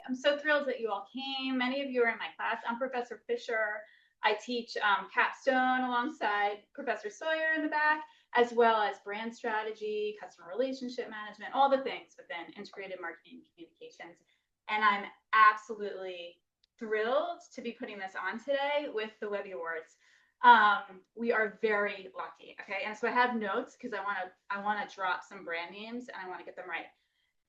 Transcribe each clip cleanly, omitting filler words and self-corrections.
I'm so thrilled that you all came. Many of you are in my class. I'm Professor Fisher. I teach capstone alongside Professor Sawyer in the back, as well as brand strategy, customer relationship management, all the things within integrated marketing and communications. And I'm absolutely thrilled to be putting this on today with the Webby Awards. We are very lucky, okay? And so I have notes because I want to drop some brand names and I want to get them right.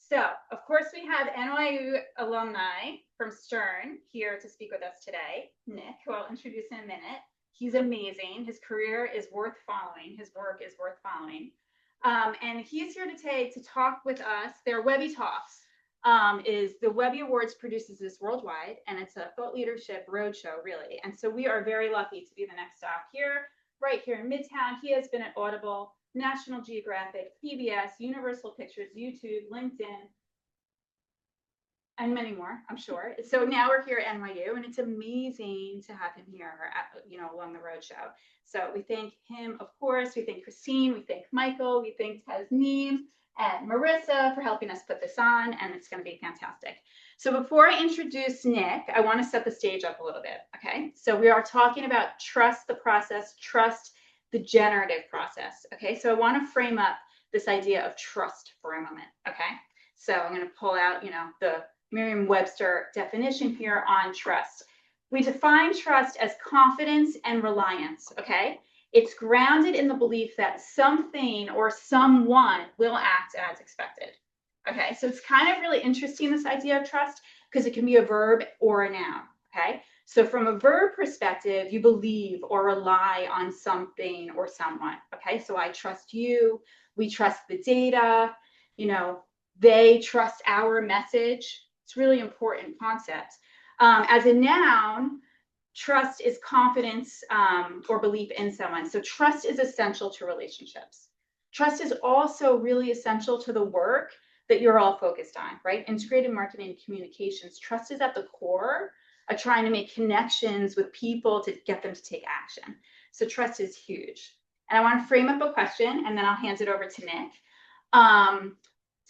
So, of course, we have NYU alumni from Stern here to speak with us today. Nick, who I'll introduce in a minute. He's amazing. His career is worth following. His work is worth following. And he's here today to talk with us. Their Webby Talks is the Webby Awards produces this worldwide, and it's a thought leadership roadshow, really. And so we are very lucky to be the next stop here, right here in Midtown. He has been at Audible, National Geographic, PBS, Universal Pictures, YouTube, LinkedIn, and many more, I'm sure. So now we're here at NYU, and it's amazing to have him here, along the roadshow. So we thank him, of course. We thank Christine. We thank Michael. We thank Tasneem and Marissa for helping us put this on, and it's going to be fantastic. So before I introduce Nick, I want to set the stage up a little bit, okay? So we are talking about trust the process, trust the generative process, okay? So I want to frame up this idea of trust for a moment, okay? So I'm going to pull out, the Merriam-Webster definition here on trust. We define trust as confidence and reliance, okay? It's grounded in the belief that something or someone will act as expected, okay? So it's kind of really interesting, this idea of trust, because it can be a verb or a noun, okay? So from a verb perspective, you believe or rely on something or someone, okay? So I trust you, we trust the data, they trust our message. It's a really important concept. As a noun, trust is confidence or belief in someone. So trust is essential to relationships. Trust is also really essential to the work that you're all focused on, right? Integrated marketing and communications. Trust is at the core of trying to make connections with people to get them to take action. So trust is huge. And I want to frame up a question, and then I'll hand it over to Nick.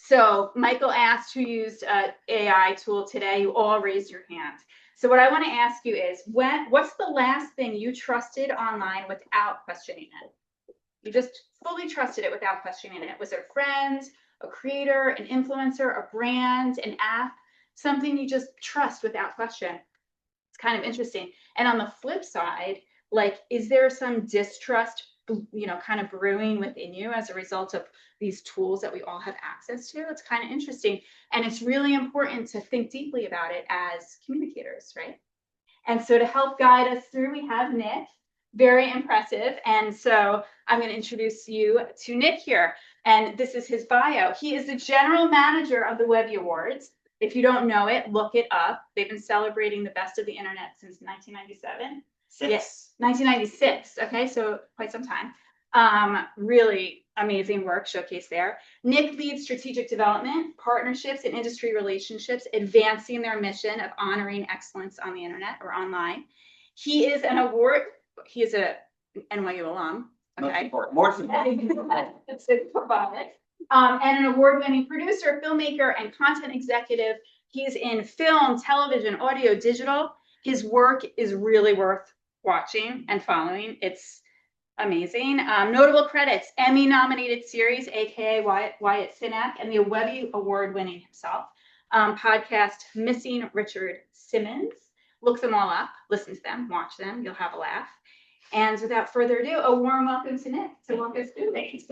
So Michael asked who used an AI tool today. You all raised your hand. So what I want to ask you is, what's the last thing you trusted online without questioning it? You just fully trusted it without questioning it. Was it a friend, a creator, an influencer, a brand, an app, something you just trust without question? It's kind of interesting. And on the flip side, is there some distrust, kind of brewing within you as a result of these tools that we all have access to? It's kind of interesting. And it's really important to think deeply about it as communicators, right? And so to help guide us through, we have Nick, very impressive. And so I'm going to introduce you to Nick here. And this is his bio. He is the general manager of the Webby Awards. If you don't know it, look it up. They've been celebrating the best of the internet since 1997. Yes, 1996. Okay, so quite some time. Really amazing work showcased there. Nick leads strategic development, partnerships, and industry relationships, advancing their mission of honoring excellence on the internet or online. He is an NYU alum. Okay. More important. It's symbolic. And an award-winning producer, filmmaker, and content executive. He's in film, television, audio, digital. His work is really worth watching and following. It's amazing. Notable credits: Emmy-nominated series, aka Wyatt Cenac, and the Webby Award-winning himself. Podcast Missing Richard Simmons. Look them all up, listen to them, watch them. You'll have a laugh. And without further ado, a warm welcome to Nick to walk us through things.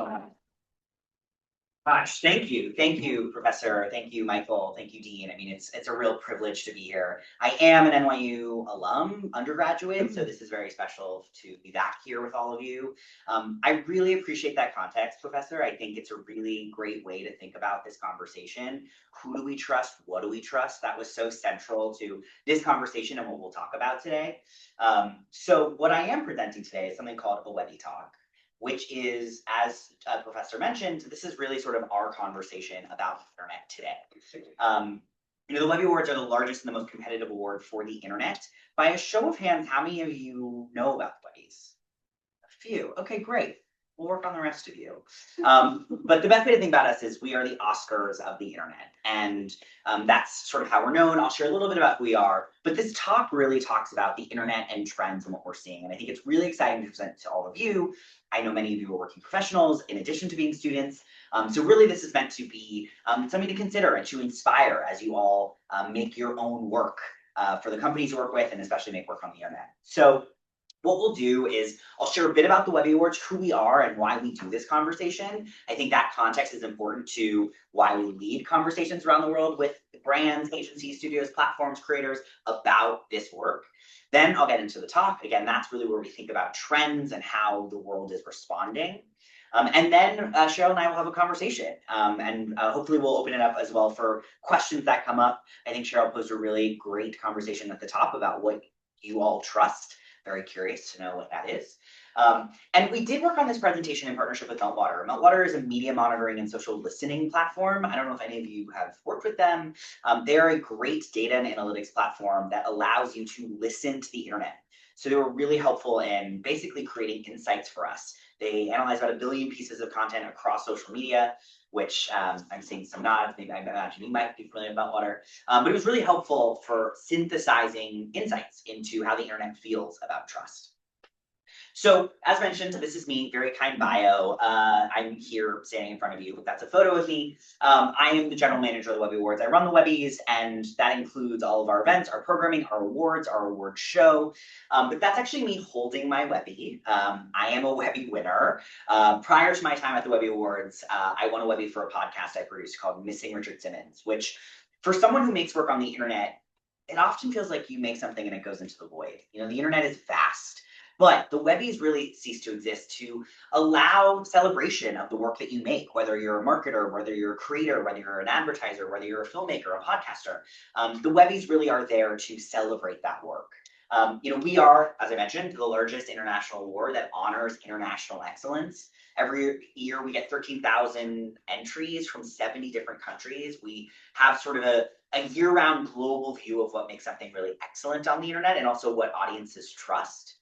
Gosh, thank you, Professor. Thank you, Michael. Thank you, Dean. I mean, it's a real privilege to be here. I am an NYU alum, undergraduate, so this is very special to be back here with all of you. I really appreciate that context, Professor. I think it's a really great way to think about this conversation. Who do we trust? What do we trust? That was so central to this conversation and what we'll talk about today. So what I am presenting today is something called a Webby Talk, which is, as Professor mentioned, this is really sort of our conversation about the internet today. The Webby Awards are the largest and the most competitive award for the internet. By a show of hands, how many of you know about the Webbys? A few. Okay, great. we'll work on the rest of you. But the best way to think about us is we are the Oscars of the internet. And that's sort of how we're known. I'll share a little bit about who we are. But this talk really talks about the internet and trends and what we're seeing. And I think it's really exciting to present to all of you. I know many of you are working professionals in addition to being students. So really this is meant to be something to consider and to inspire as you all make your own work for the companies you work with, and especially make work on the internet. So what we'll do is I'll share a bit about the Webby Awards, who we are and why we do this conversation. I think that context is important to why we lead conversations around the world with brands, agencies, studios, platforms, creators about this work. Then I'll get into the talk. Again, that's really where we think about trends and how the world is responding. And then Cheryl and I will have a conversation, and hopefully we'll open it up as well for questions that come up. I think Cheryl posed a really great conversation at the top about what you all trust. Very curious to know what that is. And we did work on this presentation in partnership with Meltwater. Meltwater is a media monitoring and social listening platform. I don't know if any of you have worked with them. They are a great data and analytics platform that allows you to listen to the internet. So they were really helpful in basically creating insights for us. They analyze about 1 billion pieces of content across social media, which I'm seeing some nods. Maybe I imagine you might be familiar with Meltwater. But it was really helpful for synthesizing insights into how the internet feels about trust. So as mentioned, this is me, very kind bio. I'm here standing in front of you. That's a photo of me. I am the general manager of the Webby Awards. I run the Webbies, and that includes all of our events, our programming, our awards, our award show. But that's actually me holding my Webby. I am a Webby winner. Prior to my time at the Webby Awards, I won a Webby for a podcast I produced called Missing Richard Simmons, which for someone who makes work on the internet, it often feels like you make something and it goes into the void. You know, the internet is vast. But the Webbies really cease to exist to allow celebration of the work that you make, whether you're a marketer, whether you're a creator, whether you're an advertiser, whether you're a filmmaker, a podcaster. The Webbies really are there to celebrate that work. You know, we are, as I mentioned, the largest international award that honors international excellence. Every year we get 13,000 entries from 70 different countries. We have sort of a year-round global view of what makes something really excellent on the internet and also what audiences trust.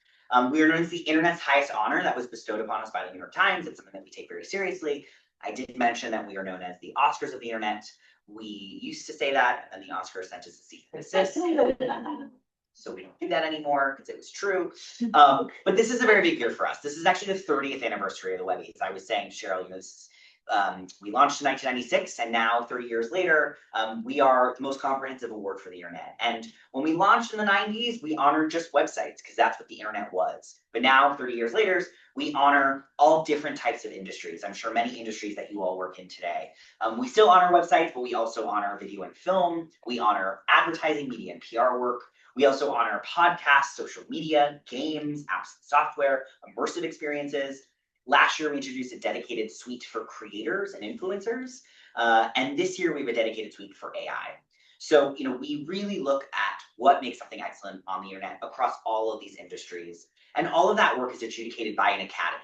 We are known as the internet's highest honor that was bestowed upon us by the New York Times. It's something that we take very seriously. I did mention that we are known as the Oscars of the internet. We used to say that, and then the Oscars sent us a cease and desist. So we don't do that anymore because it was true. But this is a very big year for us. This is actually the 30th anniversary of the Webbies. I was saying, Cheryl, you know, this we launched in 1996, and now 30 years later, we are the most comprehensive award for the internet. And when we launched in the 90s, we honored just websites because that's what the internet was. But now, 30 years later, we honor all different types of industries. I'm sure many industries that you all work in today. We still honor websites, but we also honor video and film. We honor advertising, media, and PR work. We also honor podcasts, social media, games, apps and software, immersive experiences. Last year, we introduced a dedicated suite for creators and influencers. And this year, we have a dedicated suite for AI. So, you know, we really look at what makes something excellent on the internet across all of these industries. And all of that work is adjudicated by an academy.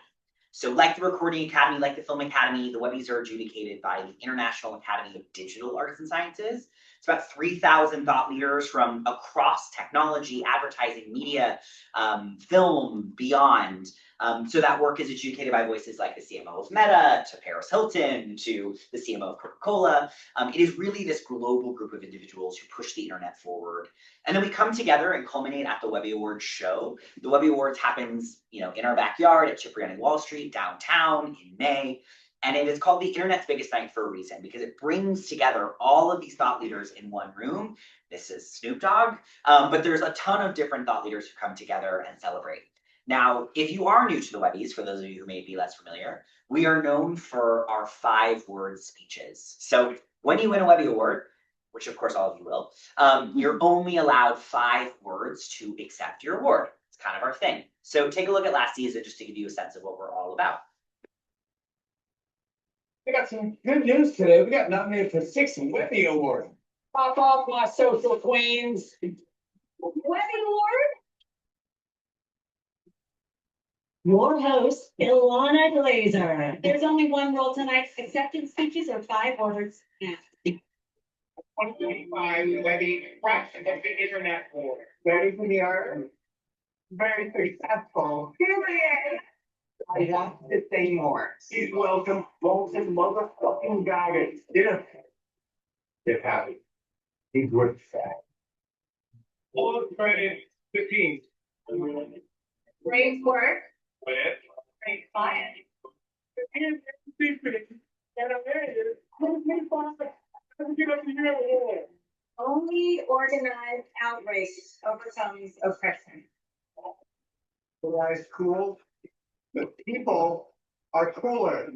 So like the Recording Academy, like the Film Academy, the Webbies are adjudicated by the International Academy of Digital Arts and Sciences. It's about 3,000 thought leaders from across technology, advertising, media, film, beyond. So that work is adjudicated by voices like the CMO of Meta, to Paris Hilton, to the CMO of Coca-Cola. It is really this global group of individuals who push the internet forward. And then we come together and culminate at the Webby Awards show. The Webby Awards happens, you know, in our backyard at Cipriani Wall Street, downtown in May. And it is called the internet's biggest night for a reason, because it brings together all of these thought leaders in one room. This is Snoop Dogg, but there's a ton of different thought leaders who come together and celebrate. Now, if you are new to the Webbies, for those of you who may be less familiar, we are known for our 5-word speeches. So when you win a Webby Award, which of course all of you will, you're only allowed 5 words to accept your award. It's kind of our thing. So take a look at last season just to give you a sense of what we're all about. We got some good news today. We got nominated for 6 Webby Awards. Pop off, my social queens. Webby Award? Your host, Ilana Glazer. There's only one rule tonight. Acceptance speeches are 5 words. Yeah. 2025 Webby Crash of the Internet Award. Ready for the art? Very successful. Period. I have to say more. He's welcome, Bolton motherfucking Goggins. Get happy. He's worth that. All credit to team. Great work. But Great client. Only organized outrage overcomes oppression. Is cool, but people are cooler.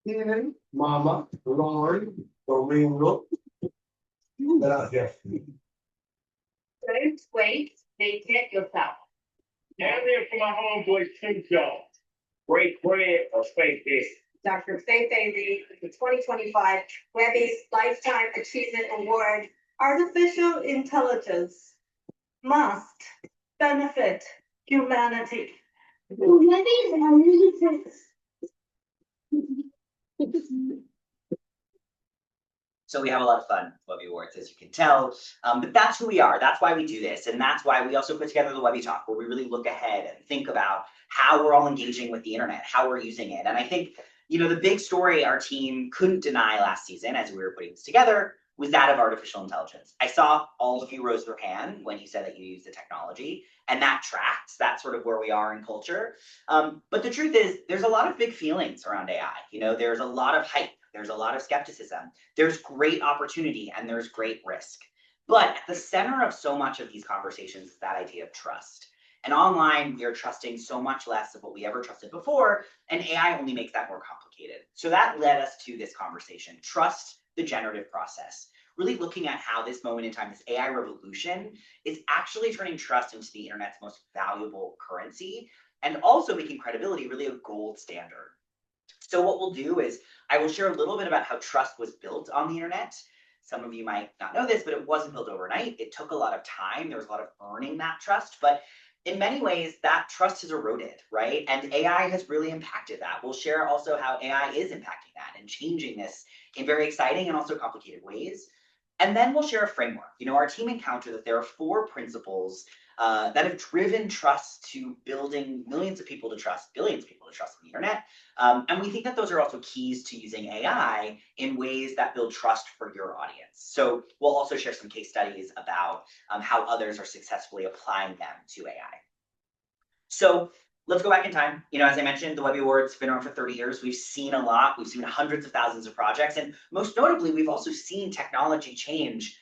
Ian, Mama, Lauren, Domingo. Gracias. Don't wait, make it yourself. And then for my homeboy Cinco. Break bread or fake this. Dr. Feifei Li, the 2025 Webby's Lifetime Achievement Award, Artificial Intelligence must benefit humanity. So we have a lot of fun with Webby Awards, as you can tell, but that's who we are. That's why we do this. And that's why we also put together the Webby Talk, where we really look ahead and think about how we're all engaging with the internet, how we're using it. And I think, the big story our team couldn't deny last season as we were putting this together was that of artificial intelligence. I saw all of you raise your hand when you said that you use the technology, and that tracks. That's sort of where we are in culture. But the truth is, there's a lot of big feelings around AI. There's a lot of hype. There's a lot of skepticism. There's great opportunity and there's great risk. But at the center of so much of these conversations is that idea of trust. And online, we are trusting so much less of what we ever trusted before, and AI only makes that more complicated. So that led us to this conversation, trust the generative process, really looking at how this moment in time, this AI revolution, is actually turning trust into the internet's most valuable currency, and also making credibility really a gold standard. So what we'll do is I will share a little bit about how trust was built on the internet. Some of you might not know this, but it wasn't built overnight. It took a lot of time. There was a lot of earning that trust, but in many ways that trust has eroded, right? And AI has really impacted that. We'll share also how AI is impacting that and changing this in very exciting and also complicated ways. And then we'll share a framework. Our team encountered that there are 4 principles that have driven trust to building millions of people to trust, billions of people to trust on the internet. And we think that those are also keys to using AI in ways that build trust for your audience. So we'll also share some case studies about how others are successfully applying them to AI. So let's go back in time. As I mentioned, the Webby Awards have been around for 30 years. We've seen a lot. We've seen hundreds of thousands of projects. And most notably, we've also seen technology change,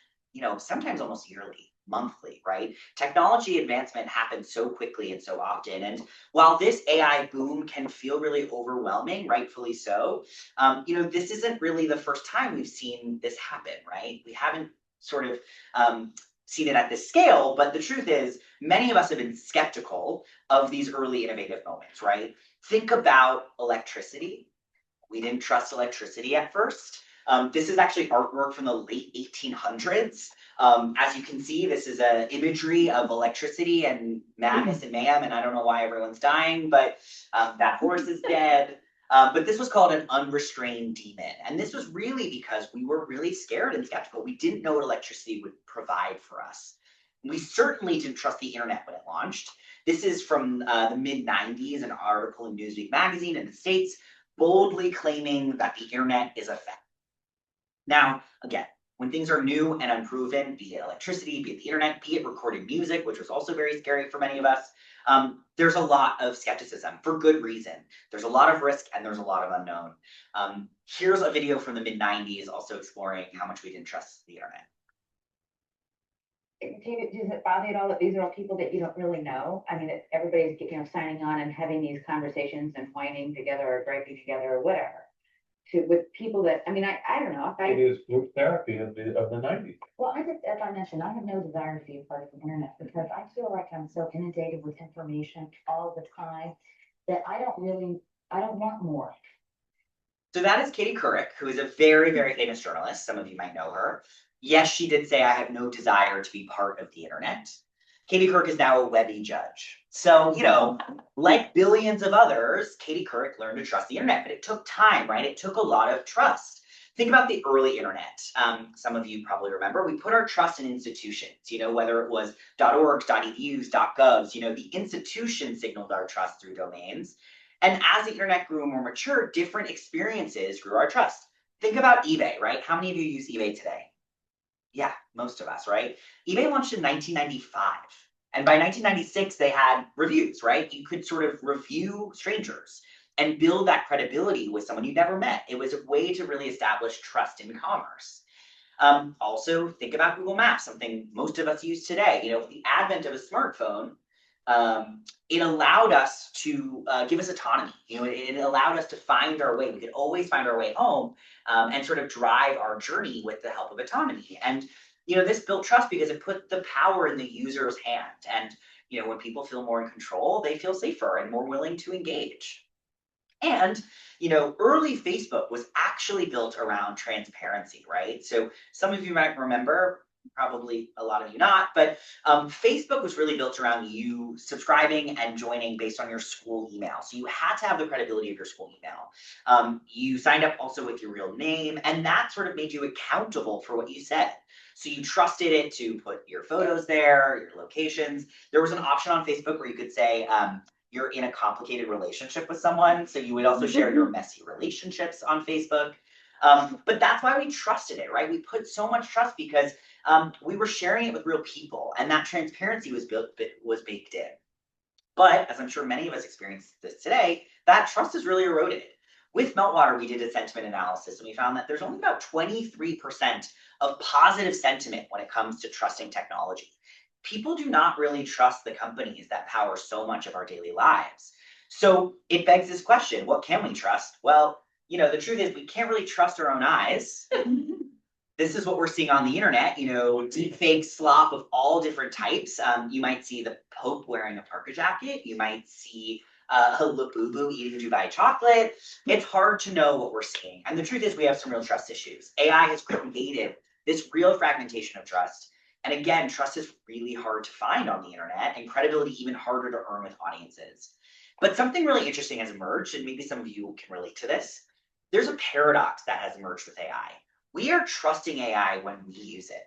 sometimes almost yearly, monthly, right? Technology advancement happens so quickly and so often. And while this AI boom can feel really overwhelming, rightfully so, this isn't really the first time we've seen this happen, right? We haven't sort of seen it at this scale, but the truth is many of us have been skeptical of these early innovative moments, right? Think about electricity. We didn't trust electricity at first. This is actually artwork from the late 1800s. As you can see, this is an imagery of electricity and madness and mayhem, and I don't know why everyone's dying, but that horse is dead. But this was called an unrestrained demon. And this was really because we were really scared and skeptical. We didn't know what electricity would provide for us. We certainly didn't trust the internet when it launched. This is from the mid-90s, an article in Newsweek magazine in the States, boldly claiming that the internet is a fact. Now, again, when things are new and unproven, be it electricity, be it the internet, be it recorded music, which was also very scary for many of us, there's a lot of skepticism for good reason. There's a lot of risk and there's a lot of unknown. Here's a video from the mid-90s also exploring how much we didn't trust the internet. Does it bother you at all that these are all people that you don't really know? I mean, that everybody's signing on and having these conversations and whining together or griping together or whatever. With people that, I don't know. It is group therapy of the 90s. Well, as I mentioned, I have no desire to be a part of the internet because I feel like I'm so inundated with information all the time that I don't want more. So that is Katie Couric, who is a very, very famous journalist. Some of you might know her. Yes, she did say, I have no desire to be part of the internet. Katie Couric is now a Webby judge. So, like billions of others, Katie Couric learned to trust the internet, but it took time, right? It took a lot of trust. Think about the early internet. Some of you probably remember, we put our trust in institutions, whether it was .org, .edus, .govs, the institution signaled our trust through domains. And as the internet grew more mature, different experiences grew our trust. Think about eBay, right? How many of you use eBay today? Yeah, most of us, right? eBay launched in 1995. And by 1996, they had reviews, right? You could sort of review strangers and build that credibility with someone you never met. It was a way to really establish trust in commerce. Also, think about Google Maps, something most of us use today. With the advent of a smartphone, it allowed us to give us autonomy. It allowed us to find our way. We could always find our way home and sort of drive our journey with the help of autonomy. And this built trust because it put the power in the user's hand. And when people feel more in control, they feel safer and more willing to engage. And early Facebook was actually built around transparency, right? So some of you might remember, probably a lot of you not, but Facebook was really built around you subscribing and joining based on your school email. So you had to have the credibility of your school email. You signed up also with your real name, and that sort of made you accountable for what you said. So you trusted it to put your photos there, your locations. There was an option on Facebook where you could say, you're in a complicated relationship with someone. So you would also share your messy relationships on Facebook. But that's why we trusted it, right? We put so much trust because we were sharing it with real people, and that transparency was baked in. But as I'm sure many of us experience this today, that trust is really eroded. With Meltwater, we did a sentiment analysis, and we found that there's only about 23% of positive sentiment when it comes to trusting technology. People do not really trust the companies that power so much of our daily lives. So it begs this question, what can we trust? Well, the truth is we can't really trust our own eyes. This is what we're seeing on the internet, deepfake slop of all different types. You might see the Pope wearing a parka jacket. You might see a Labubu eating Dubai chocolate. It's hard to know what we're seeing. And the truth is we have some real trust issues. AI has created this real fragmentation of trust. And again, trust is really hard to find on the internet, and credibility even harder to earn with audiences. But something really interesting has emerged, and maybe some of you can relate to this. There's a paradox that has emerged with AI. We are trusting AI when we use it.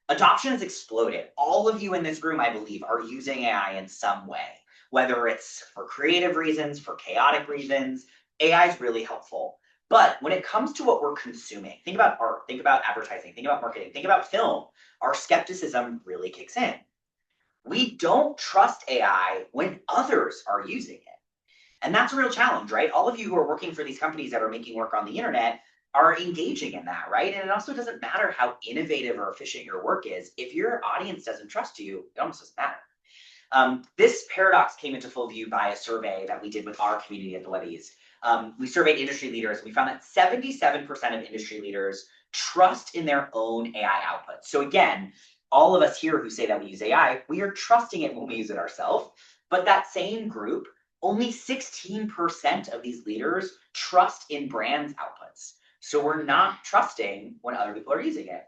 Adoption has exploded. All of you in this room, I believe, are using AI in some way, whether it's for creative reasons, for chaotic reasons. AI is really helpful. But when it comes to what we're consuming, think about art, think about advertising, think about marketing, think about film, our skepticism really kicks in. We don't trust AI when others are using it. And that's a real challenge, right? All of you who are working for these companies that are making work on the internet are engaging in that, right? And it also doesn't matter how innovative or efficient your work is. If your audience doesn't trust you, it almost doesn't matter. This paradox came into full view by a survey that we did with our community at the Webbies. We surveyed industry leaders, and we found that 77% of industry leaders trust in their own AI output. So again, all of us here who say that we use AI, we are trusting it when we use it ourselves. But that same group, only 16% of these leaders trust in brands' outputs. So we're not trusting when other people are using it.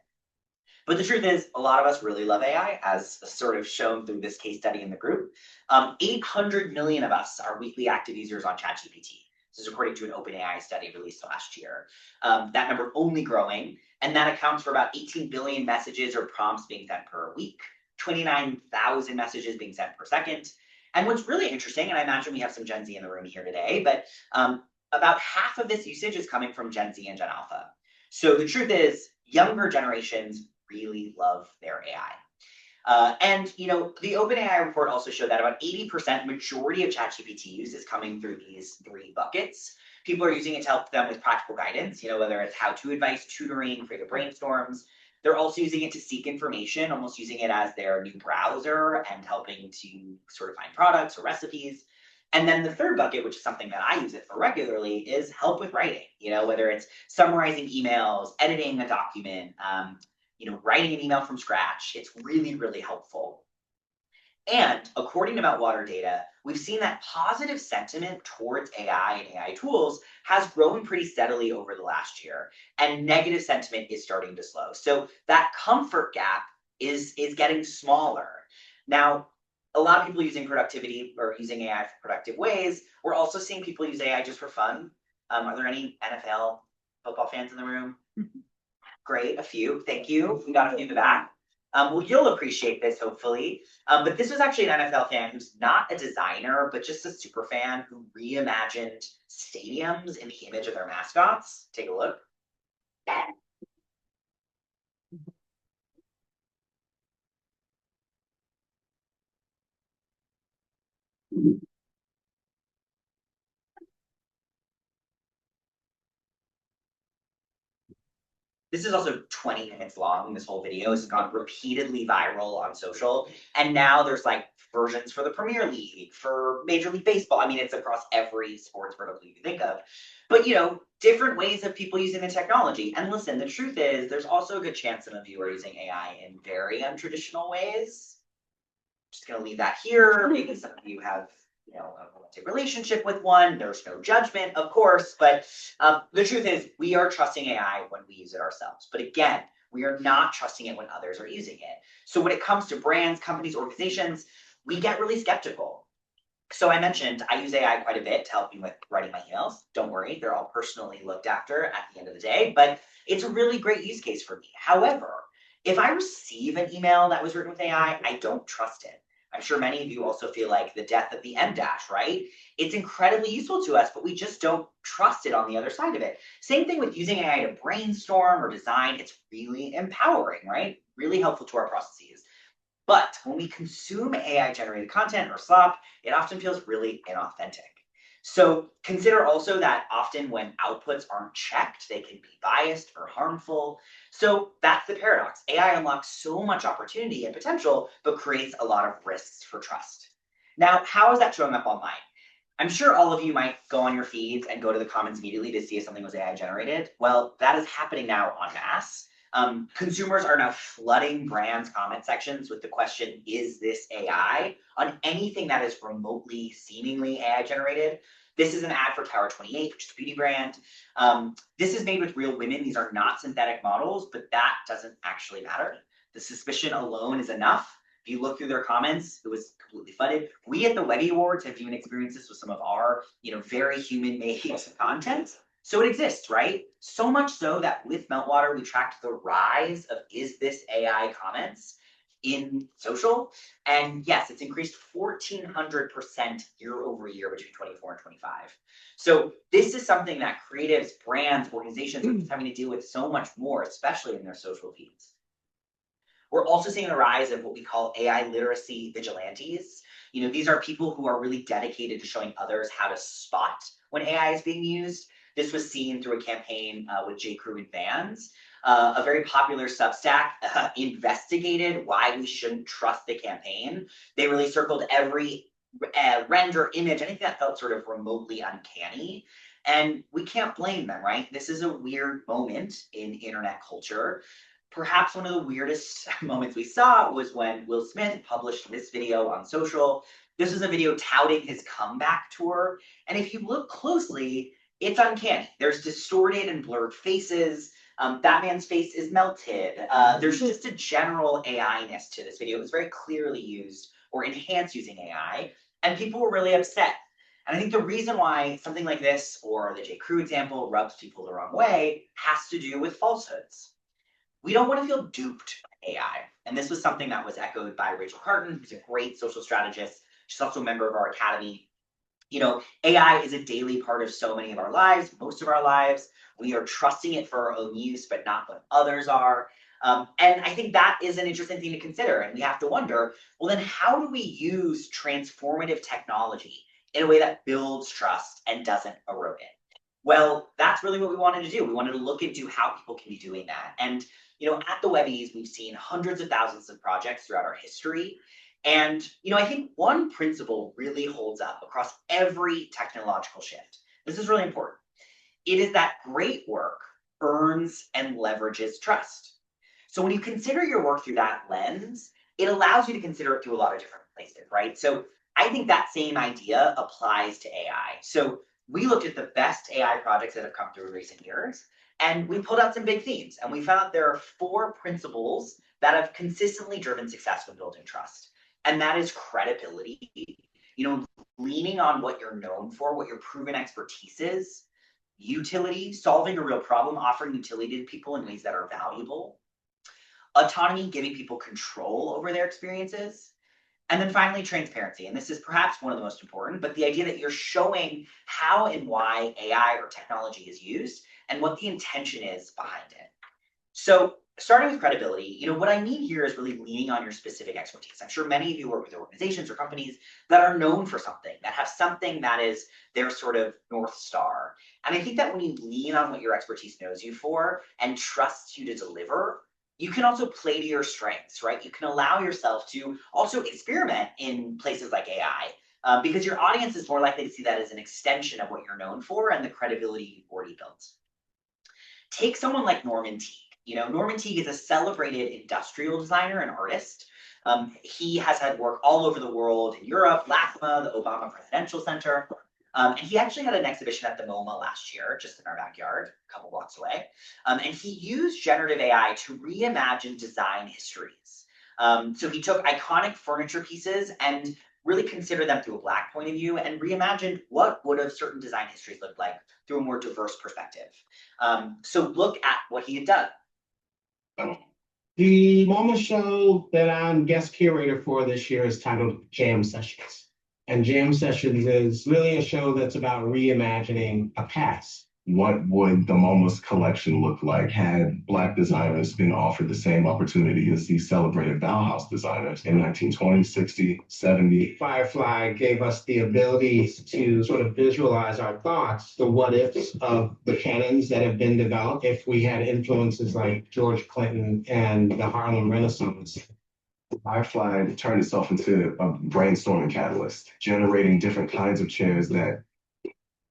But the truth is, a lot of us really love AI, as sort of shown through this case study in the group. 800 million of us are weekly active users on ChatGPT. This is according to an OpenAI study released last year. That number only growing, and that accounts for about 18 billion messages or prompts being sent per week, 29,000 messages being sent per second. And what's really interesting, and I imagine we have some Gen Z in the room here today, but about half of this usage is coming from Gen Z and Gen Alpha. So the truth is, younger generations really love their AI. And the OpenAI report also showed that about 80% majority of ChatGPT use is coming through these three buckets. People are using it to help them with practical guidance, whether it's how-to advice, tutoring, creative brainstorms. They're also using it to seek information, almost using it as their new browser and helping to sort of find products or recipes. And then the third bucket, which is something that I use it for regularly, is help with writing, whether it's summarizing emails, editing a document, writing an email from scratch. It's really, really helpful. And according to Meltwater data, we've seen that positive sentiment towards AI and AI tools has grown pretty steadily over the last year, and negative sentiment is starting to slow. So that comfort gap is getting smaller. Now, a lot of people using productivity or using AI for productive ways. We're also seeing people use AI just for fun. Are there any NFL football fans in the room? Great, a few, thank you. We got a few in the back. Well, you'll appreciate this, hopefully. But this was actually an NFL fan who's not a designer, but just a super fan who reimagined stadiums in the image of their mascots. Take a look. This is also 20 minutes long, this whole video. It's gone repeatedly viral on social. And now there's like versions for the Premier League, for Major League Baseball. I mean, it's across every sports vertical you can think of. But different ways of people using the technology. And listen, the truth is there's also a good chance some of you are using AI in very untraditional ways. Just gonna leave that here. Maybe some of you have a romantic relationship with one. There's no judgment, of course, but the truth is we are trusting AI when we use it ourselves. But again, we are not trusting it when others are using it. So when it comes to brands, companies, organizations, we get really skeptical. So I mentioned I use AI quite a bit to help me with writing my emails. Don't worry, they're all personally looked after at the end of the day, but it's a really great use case for me. However, if I receive an email that was written with AI, I don't trust it. I'm sure many of you also feel like the death of the M dash, right? It's incredibly useful to us, but we just don't trust it on the other side of it. Same thing with using AI to brainstorm or design. It's really empowering, right? Really helpful to our processes. But when we consume AI generated content or slop, it often feels really inauthentic. So consider also that often when outputs aren't checked, they can be biased or harmful. So that's the paradox. AI unlocks so much opportunity and potential, but creates a lot of risks for trust. Now, how is that showing up online? I'm sure all of you might go on your feeds and go to the comments immediately to see if something was AI generated. Well, that is happening now en masse. Consumers are now flooding brands' comment sections with the question, is this AI? On anything that is remotely, seemingly AI generated. This is an ad for Tower 28, which is a beauty brand. This is made with real women. These are not synthetic models, but that doesn't actually matter. The suspicion alone is enough. If you look through their comments, it was completely flooded. We at the Webby Awards have even experienced this with some of our, very human-made content. So it exists, right? So much so that with Meltwater, we tracked the rise of is this AI comments in social. And yes, it's increased 1,400% year over year between 24 and 25. So this is something that creatives, brands, organizations are having to deal with so much more, especially in their social feeds. We're also seeing the rise of what we call AI literacy vigilantes. These are people who are really dedicated to showing others how to spot when AI is being used. This was seen through a campaign with J.Crew and Vans. A very popular Substack investigated why we shouldn't trust the campaign. They really circled every render, image, anything that felt sort of remotely uncanny. And we can't blame them, right? This is a weird moment in internet culture. Perhaps one of the weirdest moments we saw was when Will Smith published this video on social. This was a video touting his comeback tour. And if you look closely, it's uncanny. There's distorted and blurred faces. That man's face is melted. There's just a general AI-ness to this video. It was very clearly used or enhanced using AI, and people were really upset. And I think the reason why something like this, or the J.Crew example, rubs people the wrong way, has to do with falsehoods. We don't want to feel duped by AI. And this was something that was echoed by Rachel Carton, who's a great social strategist. She's also a member of our academy. AI is a daily part of so many of our lives, most of our lives. We are trusting it for our own use, but not what others are. And I think that is an interesting thing to consider. And we have to wonder, well, then how do we use transformative technology in a way that builds trust and doesn't erode it? Well, that's really what we wanted to do. We wanted to look into how people can be doing that. And, at the Webbies, we've seen hundreds of thousands of projects throughout our history. And, I think one principle really holds up across every technological shift. This is really important. It is that great work earns and leverages trust. So when you consider your work through that lens, it allows you to consider it through a lot of different places, right? So I think that same idea applies to AI. So we looked at the best AI projects that have come through in recent years, and we pulled out some big themes, and we found there are 4 principles that have consistently driven success when building trust. And that is credibility, leaning on what you're known for, what your proven expertise is, Utility, solving a real problem, offering utility to people in ways that are valuable. Autonomy, giving people control over their experiences. And then finally, transparency. And this is perhaps one of the most important, but the idea that you're showing how and why AI or technology is used and what the intention is behind it. So starting with credibility, what I mean here is really leaning on your specific expertise. I'm sure many of you work with organizations or companies that are known for something, that have something that is their sort of North Star. And I think that when you lean on what your expertise knows you for and trusts you to deliver, you can also play to your strengths, right? You can allow yourself to also experiment in places like AI, because your audience is more likely to see that as an extension of what you're known for and the credibility you've already built. Take someone like Norman Teague. Norman Teague is a celebrated industrial designer and artist. He has had work all over the world in Europe, LACMA, the Obama Presidential Center. And he actually had an exhibition at the MoMA last year, just in our backyard, a couple blocks away. And he used generative AI to reimagine design histories. So he took iconic furniture pieces and really considered them through a Black point of view and reimagined what would have certain design histories looked like through a more diverse perspective. So look at what he had done. The MoMA show that I'm guest curator for this year is titled Jam Sessions. And Jam Sessions is really a show that's about reimagining a past. What would the MoMA's collection look like had Black designers been offered the same opportunity as these celebrated Bauhaus designers in 1920, 60, 70? Firefly gave us the ability to sort of visualize our thoughts, the what ifs of the canons that have been developed if we had influences like George Clinton and the Harlem Renaissance. Firefly turned itself into a brainstorming catalyst, generating different kinds of chairs that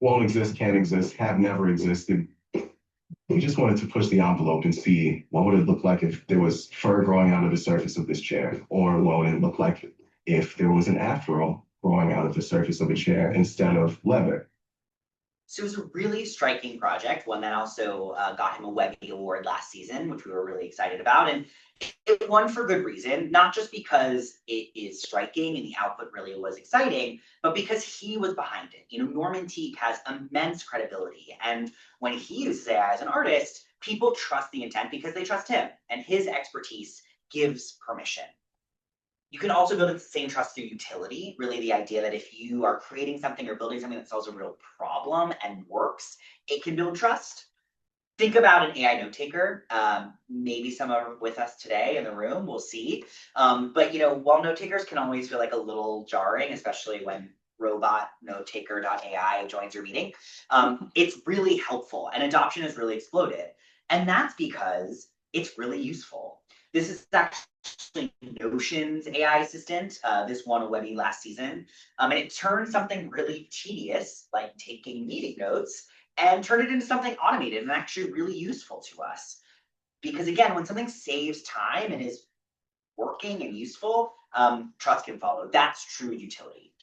won't exist, can't exist, have never existed. We just wanted to push the envelope and see what would it look like if there was fur growing out of the surface of this chair, or what would it look like if there was an afro growing out of the surface of a chair instead of leather. So it was a really striking project, one that also got him a Webby Award last season, which we were really excited about. And it won for good reason, not just because it is striking and the output really was exciting, but because he was behind it. Norman Teague has immense credibility. And when he uses AI as an artist, people trust the intent because they trust him, and his expertise gives permission. You can also build the same trust through utility, really the idea that if you are creating something or building something that solves a real problem and works, it can build trust. Think about an AI note taker. Maybe some are with us today in the room, we'll see. But while note takers can always feel like a little jarring, especially when robot note taker.ai joins your meeting, it's really helpful and adoption has really exploded. And that's because it's really useful. This is actually Notion's AI assistant. This won a Webby last season. And it turned something really tedious, like taking meeting notes, and turn it into something automated and actually really useful to us. Because again, when something saves time and is working and useful, trust can follow. That's true utility.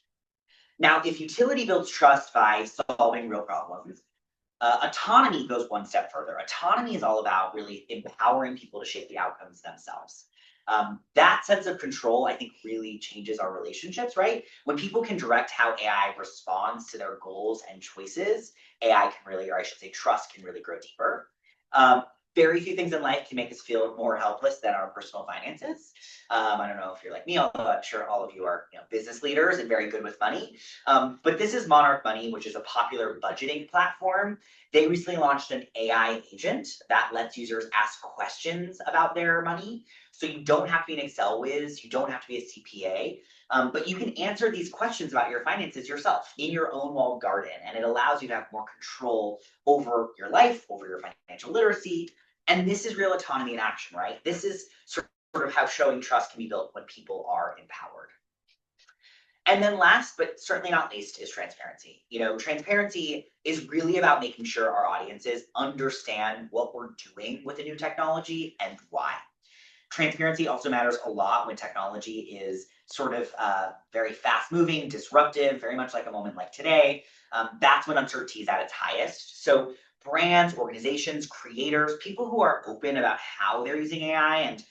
Now, if utility builds trust by solving real problems, autonomy goes one step further. Autonomy is all about really empowering people to shape the outcomes themselves. That sense of control, I think, really changes our relationships, right? When people can direct how AI responds to their goals and choices, AI can really, or I should say trust can really grow deeper. Very few things in life can make us feel more helpless than our personal finances. I don't know if you're like me, although I'm sure all of you are business leaders and very good with money. But this is Monarch Money, which is a popular budgeting platform. They recently launched an AI agent that lets users ask questions about their money. So you don't have to be an Excel whiz, you don't have to be a CPA, but you can answer these questions about your finances yourself in your own walled garden. And it allows you to have more control over your life, over your financial literacy. And this is real autonomy in action, right? This is sort of how showing trust can be built when people are empowered. And then last, but certainly not least, is transparency. Transparency is really about making sure our audiences understand what we're doing with the new technology and why. Transparency also matters a lot when technology is sort of very fast moving, disruptive, very much like a moment like today. That's when uncertainty is at its highest. So brands, organizations, creators, people who are open about how they're using AI and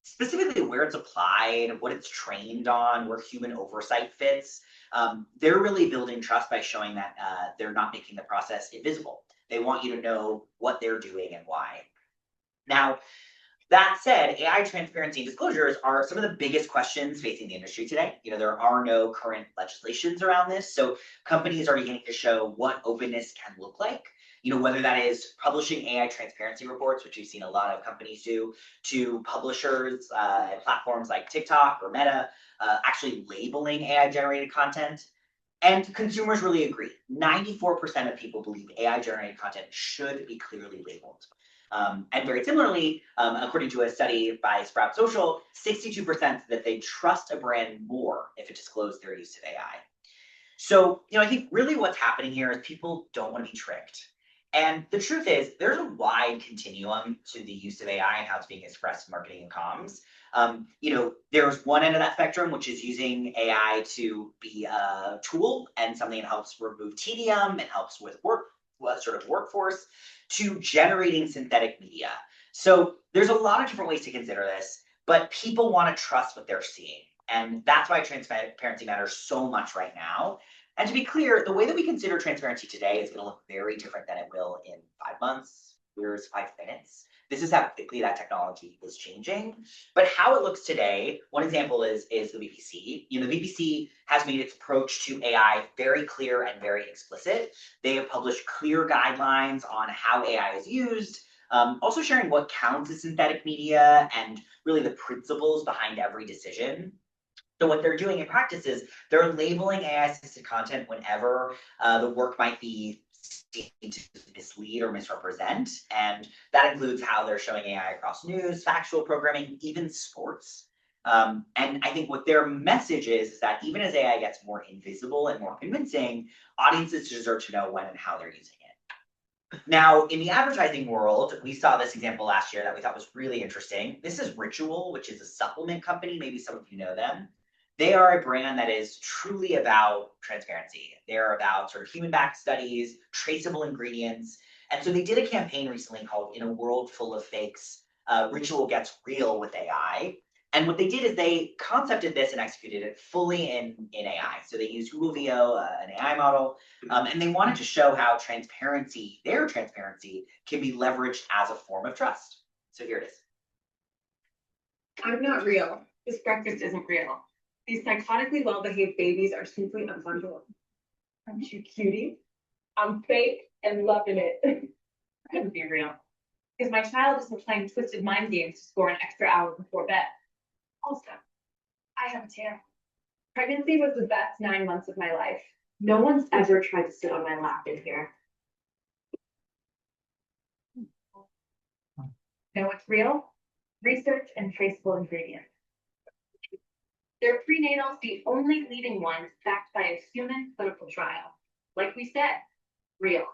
specifically where it's applied, what it's trained on, where human oversight fits, They're really building trust by showing that they're not making the process invisible. They want you to know what they're doing and why. Now, that said, AI transparency and disclosures are some of the biggest questions facing the industry today. There are no current legislations around this, so companies are beginning to show what openness can look like. Whether that is publishing AI transparency reports, which we've seen a lot of companies do, to publishers and platforms like TikTok or Meta, actually labeling AI generated content. And consumers really agree. 94% of people believe AI generated content should be clearly labeled. And very similarly, according to a study by Sprout Social, 62% that they trust a brand more if it disclosed their use of AI. So, I think really what's happening here is people don't want to be tricked. And the truth is, there's a wide continuum to the use of AI and how it's being expressed in marketing and comms. There's one end of that spectrum, which is using AI to be a tool and something that helps remove tedium and helps with workforce, to generating synthetic media. So there's a lot of different ways to consider this, but people want to trust what they're seeing. And that's why transparency matters so much right now. And to be clear, the way that we consider transparency today is going to look very different than it will in 5 months, years, 5 minutes. This is how quickly that technology is changing. But how it looks today, one example is the BBC. The BBC has made its approach to AI very clear and very explicit. They have published clear guidelines on how AI is used, also sharing what counts as synthetic media and really the principles behind every decision. So what they're doing in practice is they're labeling AI-assisted content whenever the work might be seen to mislead or misrepresent. And that includes how they're showing AI across news, factual programming, even sports. And I think what their message is that even as AI gets more invisible and more convincing, audiences deserve to know when and how they're using it. Now, in the advertising world, we saw this example last year that we thought was really interesting. This is Ritual, which is a supplement company. Maybe some of you know them. They are a brand that is truly about transparency. They're about sort of human-backed studies, traceable ingredients. And so they did a campaign recently called "In a World Full of Fakes, Ritual Gets Real with AI." And what they did is they concepted this and executed it fully in AI. So they used Google VO, an AI model, and they wanted to show how their transparency, can be leveraged as a form of trust. So here it is. I'm not real. This breakfast isn't real. These psychotically well-behaved babies are simply a bundle. Aren't you cutie? I'm fake and loving it. Couldn't be real. Because my child isn't playing twisted mind games to score an extra hour before bed. Also, I have a tail. Pregnancy was the best 9 months of my life. No one's ever tried to sit on my lap in here. Know what's real? Research and traceable ingredients. They're prenatals, the only leading ones backed by a human clinical trial. Like we said, real.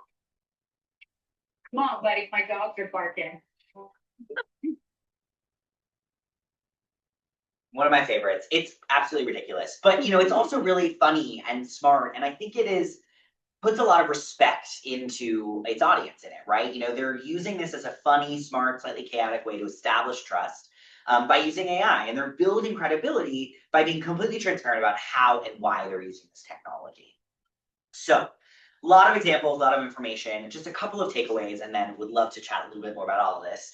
Come on, buddy, my dogs are barking. One of my favorites. It's absolutely ridiculous, but it's also really funny and smart, and I think puts a lot of respect into its audience in it, right? They're using this as a funny, smart, slightly chaotic way to establish trust by using AI, and they're building credibility by being completely transparent about how and why they're using this technology. So, a lot of examples, a lot of information, just a couple of takeaways, and then would love to chat a little bit more about all of this.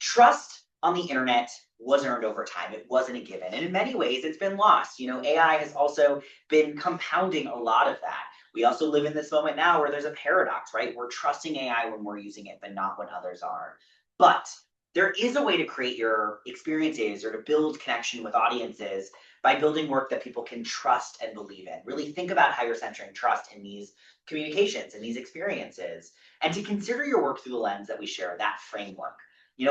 Trust on the internet was earned over time. It wasn't a given. And in many ways, it's been lost. AI has also been compounding a lot of that. We also live in this moment now where there's a paradox, right? We're trusting AI when we're using it, but not when others are. But there is a way to create your experiences or to build connection with audiences by building work that people can trust and believe in. Really think about how you're centering trust in these communications and these experiences, and to consider your work through the lens that we share, that framework.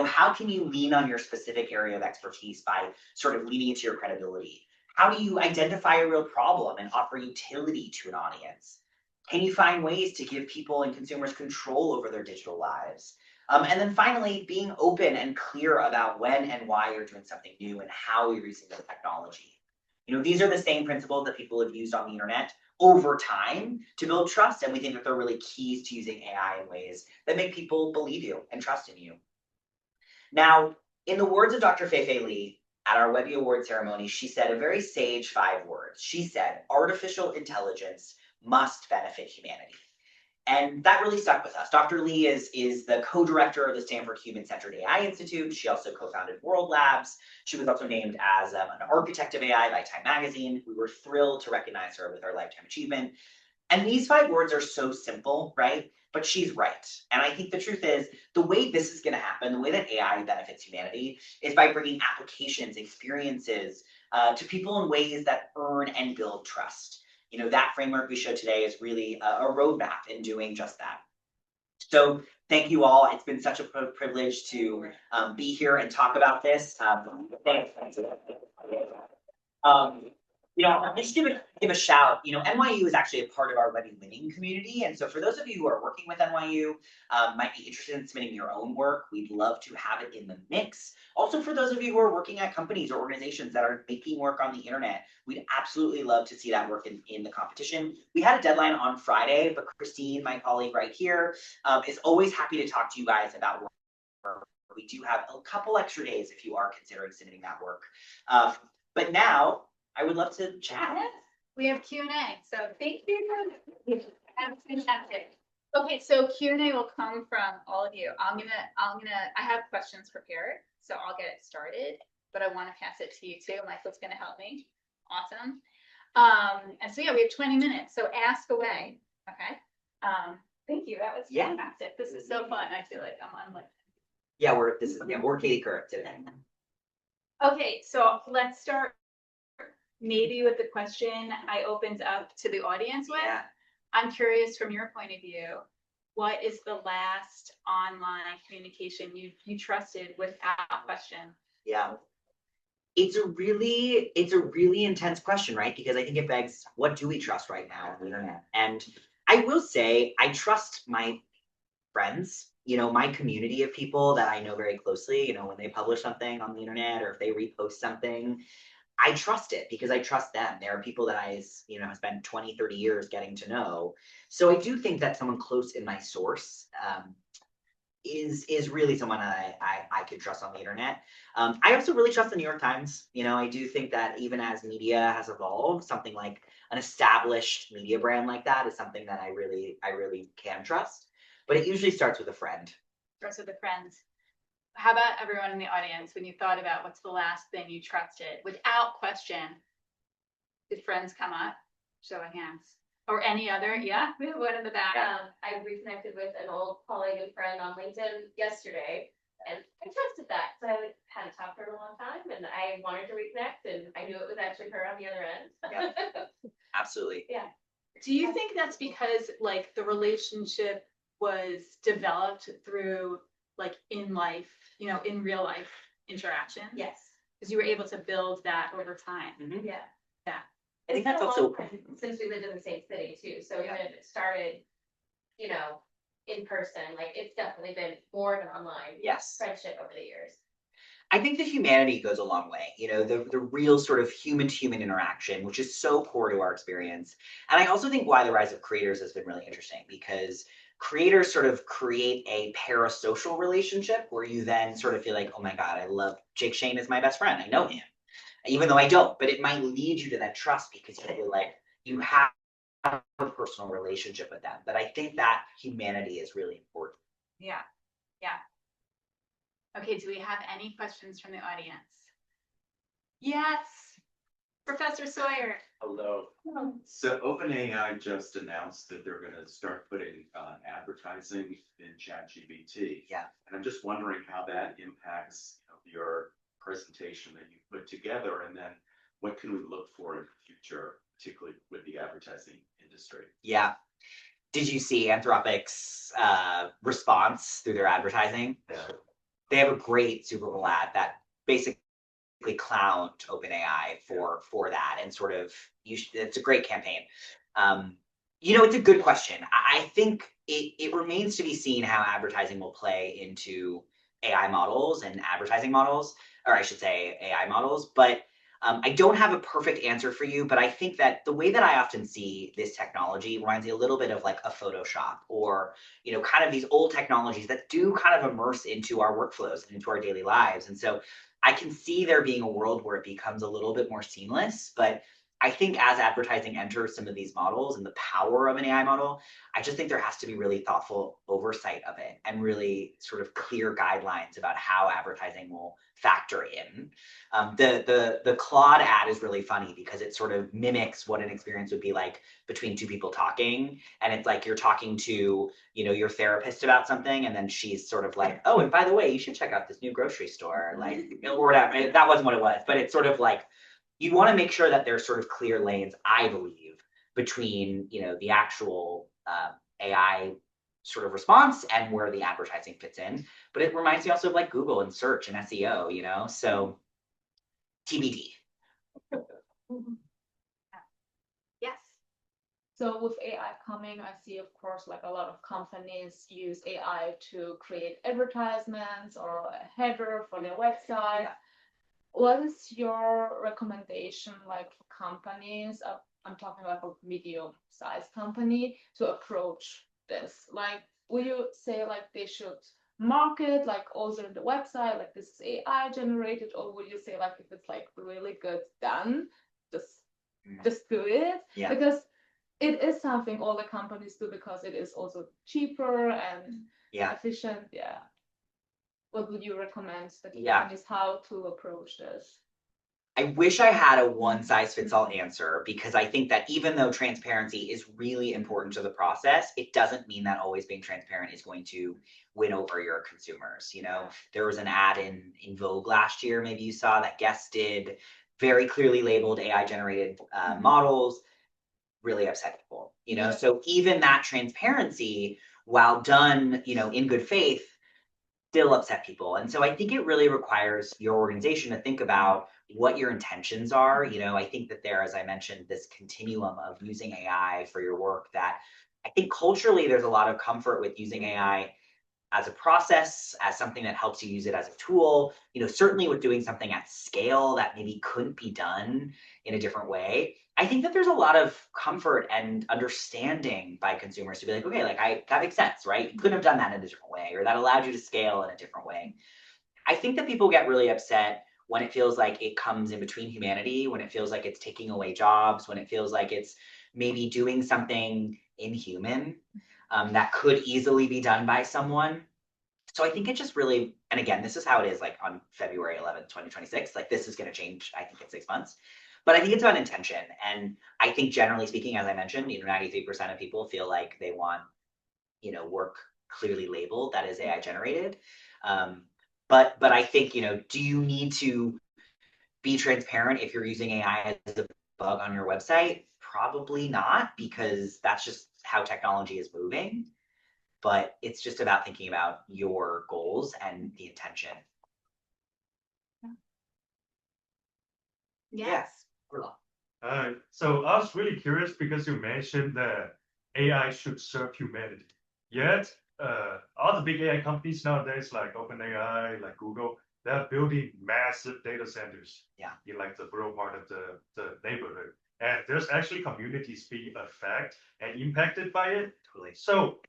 How can you lean on your specific area of expertise by sort of leaning into your credibility? How do you identify a real problem and offer utility to an audience? Can you find ways to give people and consumers control over their digital lives? And then finally, being open and clear about when and why you're doing something new and how you're using the technology. These are the same principles that people have used on the internet over time to build trust, and we think that they're really keys to using AI in ways that make people believe you and trust in you. Now, in the words of Dr. Fei-Fei Li, at our Webby Awards ceremony, she said a very sage 5 words. She said, artificial intelligence must benefit humanity. And that really stuck with us. Dr. Lee is the co-director of the Stanford Human-Centered AI Institute. She also co-founded World Labs. She was also named as an architect of AI by Time Magazine. We were thrilled to recognize her with our Lifetime Achievement. And these 5 words are so simple, right? But she's right. And I think the truth is, the way this is going to happen, the way that AI benefits humanity, is by bringing applications, experiences to people in ways that earn and build trust. You know, that framework we showed today is really a roadmap in doing just that. So thank you all. It's been such a privilege to be here and talk about this. You know, I'll just give a shout. You know, NYU is actually a part of our Webby winning community. And so for those of you who are working with NYU, might be interested in submitting your own work, we'd love to have it in the mix. Also, for those of you who are working at companies or organizations that are making work on the internet, we'd absolutely love to see that work in the competition. We had a deadline on Friday, but Christine, my colleague right here, is always happy to talk to you guys about work. We do have a couple extra days if you are considering submitting that work. But now, I would love to chat. Yes, we have Q&A. So thank you. That's fantastic. Okay, so Q&A will come from all of you. I have questions prepared, so I'll get it started, but I want to pass it to you too. Michael's going to help me. Awesome. And so yeah, we have 20 minutes, so ask away. Okay. Thank you. That was fantastic. This is so fun. I feel like I'm on like. Yeah, we're Katie Couric today. Okay, so let's start maybe with the question I opened up to the audience with. Yeah. I'm curious from your point of view, what is the last online communication you trusted without question? Yeah. It's a really intense question, right? Because I think it begs, what do we trust right now on the internet? And I will say, I trust my friends, you know, my community of people that I know very closely, you know, when they publish something on the internet or if they repost something, I trust it because I trust them. There are people that I, you know, have spent 20, 30 years getting to know. So I do think that someone close in my source is really someone I could trust on the internet. I also really trust the New York Times. You know, I do think that even as media has evolved, something like an established media brand like that is something that I really can trust. But it usually starts with a friend. Starts with a friend. How about everyone in the audience, when you thought about what's the last thing you trusted, without question, did friends come up? Show of hands. Or any other? Yeah, we have one in the back. I reconnected with an old colleague and friend on LinkedIn yesterday, and I trusted that because I hadn't talked to her in a long time, and I wanted to reconnect, and I knew it was actually her on the other end. Yeah. Absolutely. Yeah. Do you think that's because like the relationship was developed through like in life, you know, in real life interaction? Yes. Because you were able to build that over time. Mm-hmm. Yeah. Yeah. I think It's that's been a also long time since we lived in the same city too. So even if it started, you know, in person, like it's definitely been more of an online friendship over the years. I think the humanity goes a long way, you know, the real sort of human-to-human interaction, which is so core to our experience. And I also think why the rise of creators has been really interesting because creators sort of create a parasocial relationship where you then sort of feel like, oh my God, I love Jake Shane is my best friend. I know him, even though I don't, but it might lead you to that trust because you feel like you have a personal relationship with them. But I think that humanity is really important. Yeah. Yeah. Okay, do we have any questions from the audience? Yes. Professor Sawyer. Hello. So OpenAI just announced that they're going to start putting advertising in ChatGPT. Yeah. And I'm just wondering how that impacts your presentation that you put together, and then what can we look for in the future, particularly with the advertising industry? Yeah. Did you see Anthropic's response through their advertising? Yeah. They have a great Super Bowl ad that basically clowned OpenAI for that, and sort of it's a great campaign. You know, it's a good question. I think it remains to be seen how advertising will play into AI models and advertising models, or I should say AI models. But I don't have a perfect answer for you, but I think that the way that I often see this technology reminds me a little bit of like a Photoshop or, kind of these old technologies that do kind of immerse into our workflows and into our daily lives. And so I can see there being a world where it becomes a little bit more seamless, but I think as advertising enters some of these models and the power of an AI model, I just think there has to be really thoughtful oversight of it and really sort of clear guidelines about how advertising will factor in. The Claude ad is really funny because it sort of mimics what an experience would be like between two people talking. And it's like you're talking to, your therapist about something, and then she's sort of like, oh, and by the way, you should check out this new grocery store, like, or whatever. That wasn't what it was, but it's sort of like, you want to make sure that there's sort of clear lanes, I believe, between, the actual AI sort of response and where the advertising fits in. But it reminds me also of like Google and search and SEO, so TBD. Yes. So with AI coming, I see, of course, like a lot of companies use AI to create advertisements or a header for their website. Yeah. What is your recommendation, like for companies? I'm talking about a medium-sized company to approach this. Like, will you say like they should market like also in the website, like this is AI generated, or will you say like if it's like really good done, just do it? Yeah. Because it is something all the companies do because it is also cheaper and efficient. Yeah. What would you recommend the companies how to approach this? I wish I had a one size fits all answer, because I think that even though transparency is really important to the process, it doesn't mean that always being transparent is going to win over your consumers. There was an ad in Vogue last year, maybe you saw, that Guess did, very clearly labeled AI generated models, really upset people. So even that transparency, while done, in good faith, still upset people. And so I think it really requires your organization to think about what your intentions are. I think that there, as I mentioned, this continuum of using AI for your work, that I think culturally there's a lot of comfort with using AI as a process, as something that helps you use it as a tool, certainly with doing something at scale that maybe couldn't be done in a different way. I think that there's a lot of comfort and understanding by consumers to be like, okay, like that makes sense, right? You couldn't have done that in a different way, or that allowed you to scale in a different way. I think that people get really upset when it feels like it comes in between humanity, when it feels like it's taking away jobs, when it feels like it's maybe doing something inhuman that could easily be done by someone. So I think it just really, and again, this is how it is like on February 11th, 2026, like this is going to change, I think, in 6 months. But I think it's about intention. And I think generally speaking, as I mentioned, 93% of people feel like they want, work clearly labeled that is AI generated. But I think, do you need to be transparent if you're using AI as a bug on your website? Probably not, because that's just how technology is moving. But it's just about thinking about your goals and the intention. Yes. So I was really curious because you mentioned that AI should serve humanity. Yet, all the big AI companies nowadays, like OpenAI, like Google, they're building massive data centers in like the rural part of the neighborhood. And there's actually communities being affected and impacted by it. Totally. So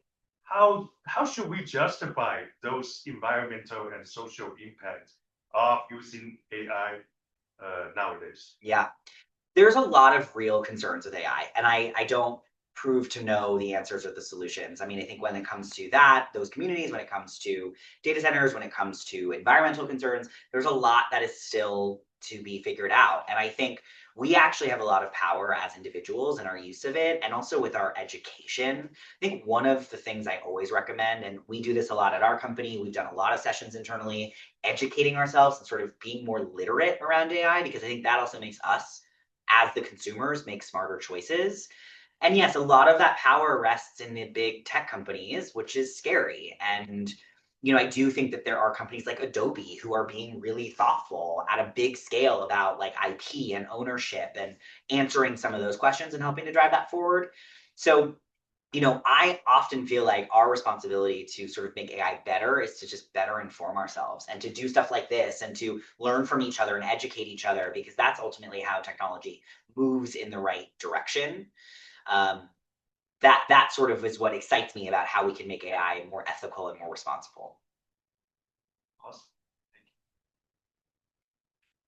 how should we justify those environmental and social impacts of using AI nowadays? Yeah, there's a lot of real concerns with AI, and I don't prove to know the answers or the solutions. I mean, I think when it comes to that, those communities, when it comes to data centers, when it comes to environmental concerns, there's a lot that is still to be figured out. And I think we actually have a lot of power as individuals in our use of it, and also with our education. I think one of the things I always recommend, and we do this a lot at our company, we've done a lot of sessions internally, educating ourselves and sort of being more literate around AI, because I think that also makes us, as the consumers, make smarter choices. And yes, a lot of that power rests in the big tech companies, which is scary. And I do think that there are companies like Adobe who are being really thoughtful at a big scale about like IP and ownership and answering some of those questions and helping to drive that forward. So I often feel like our responsibility to sort of make AI better is to just better inform ourselves and to do stuff like this and to learn from each other and educate each other, because that's ultimately how technology moves in the right direction. That sort of is what excites me about how we can make AI more ethical and more responsible. Awesome.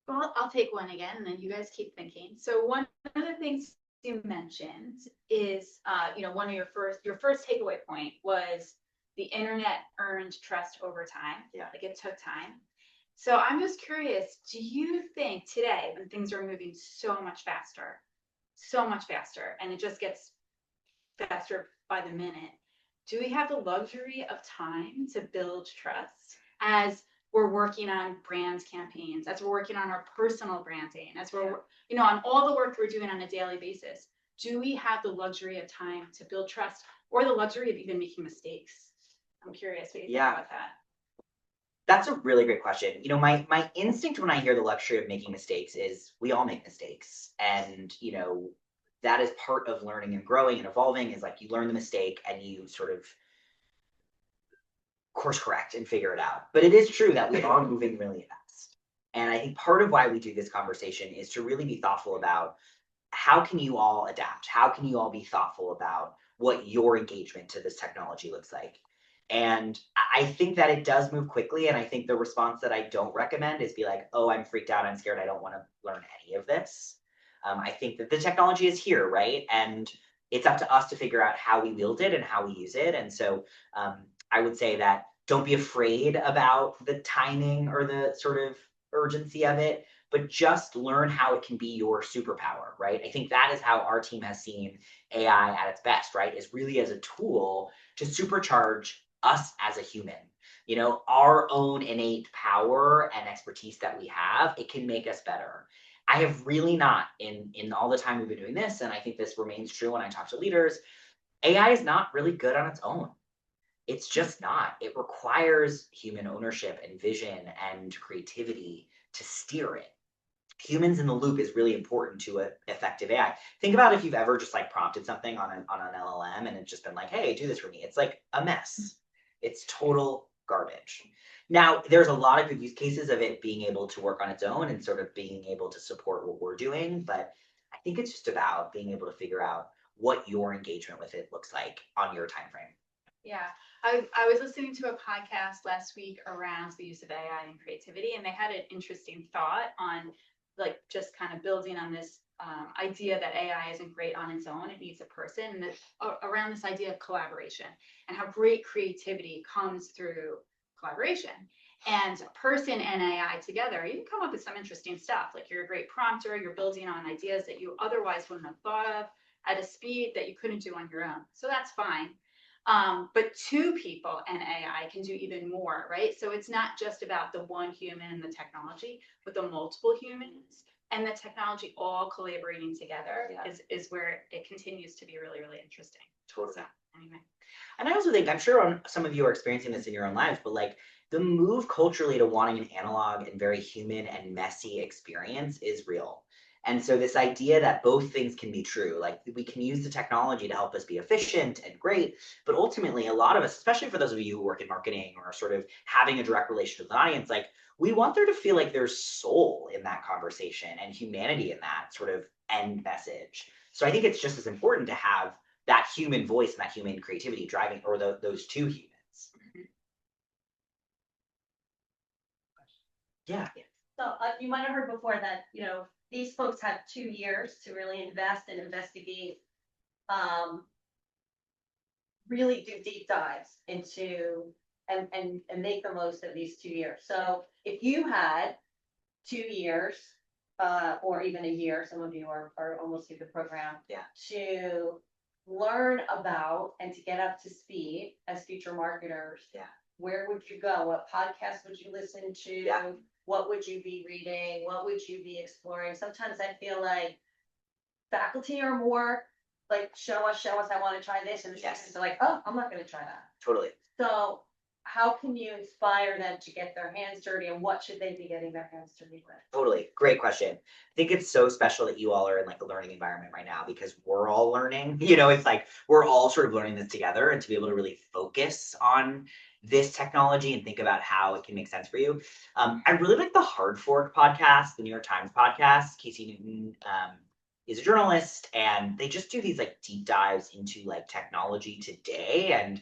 Well, I'll take one again, and then you guys keep thinking. So one of the things you mentioned is, one of your first takeaway point was the internet earned trust over time. Yeah. Like it took time. So I'm just curious, do you think today, when things are moving so much faster, and it just gets faster by the minute, do we have the luxury of time to build trust as we're working on brand campaigns, as we're working on our personal branding, as we're, on all the work we're doing on a daily basis? Do we have the luxury of time to build trust, or the luxury of even making mistakes? I'm curious what you think about that. That's a really great question. My instinct when I hear the luxury of making mistakes is we all make mistakes. And, that is part of learning and growing and evolving, is like you learn the mistake and you sort of course correct and figure it out. But it is true that we are moving really fast. And I think part of why we do this conversation is to really be thoughtful about how can you all adapt? How can you all be thoughtful about what your engagement to this technology looks like? And I think that it does move quickly. And I think the response that I don't recommend is be like, oh, I'm freaked out, I'm scared, I don't want to learn any of this. I think that the technology is here, right? And it's up to us to figure out how we wield it and how we use it. And so I would say that don't be afraid about the timing or the sort of urgency of it, but just learn how it can be your superpower, right? I think that is how our team has seen AI at its best, right? Is really as a tool to supercharge us as a human. Our own innate power and expertise that we have, it can make us better. I have really not, in all the time we've been doing this, and I think this remains true when I talk to leaders, AI is not really good on its own. It's just not. It requires human ownership and vision and creativity to steer it. Humans in the loop is really important to effective AI. Think about if you've ever just like prompted something on an LLM and it's just been like, hey, do this for me. It's like a mess. It's total garbage. Now, there's a lot of good use cases of it being able to work on its own and sort of being able to support what we're doing. But I think it's just about being able to figure out what your engagement with it looks like on your time frame. Yeah, I was listening to a podcast last week around the use of AI and creativity, and they had an interesting thought on like just kind of building on this idea that AI isn't great on its own. It needs a person, and around this idea of collaboration and how great creativity comes through collaboration. And a person and AI together, you can come up with some interesting stuff. Like you're a great prompter, you're building on ideas that you otherwise wouldn't have thought of at a speed that you couldn't do on your own. So that's fine. But two people and AI can do even more, right? So it's not just about the one human and the technology, but the multiple humans and the technology all collaborating together is where it continues to be really, really interesting. Totally. So, anyway. And I also think, I'm sure some of you are experiencing this in your own lives, but like the move culturally to wanting an analog and very human and messy experience is real. And so this idea that both things can be true, like we can use the technology to help us be efficient and great, but ultimately a lot of us, especially for those of you who work in marketing or sort of having a direct relationship with an audience, like we want there to feel like there's soul in that conversation and humanity in that sort of end message. So I think it's just as important to have that human voice and that human creativity driving, or those two humans. Yeah. So you might have heard before that, these folks had 2 years to really invest and investigate, really do deep dives into and make the most of these 2 years. So if you had 2 years, or even a year, some of you are almost through the program, to learn about and to get up to speed as future marketers, where would you go? What podcasts would you listen to? What would you be reading? What would you be exploring? Sometimes I feel like faculty are more like, show us, I want to try this. And the students are like, oh, I'm not going to try that. Totally. So how can you inspire them to get their hands dirty, and what should they be getting their hands dirty with? Totally. Great question. I think it's so special that you all are in like a learning environment right now because we're all learning. It's like we're all sort of learning this together, and to be able to really focus on this technology and think about how it can make sense for you. I really like the Hard Fork podcast, the New York Times podcast. Casey Newton is a journalist, and they just do these like deep dives into like technology today. And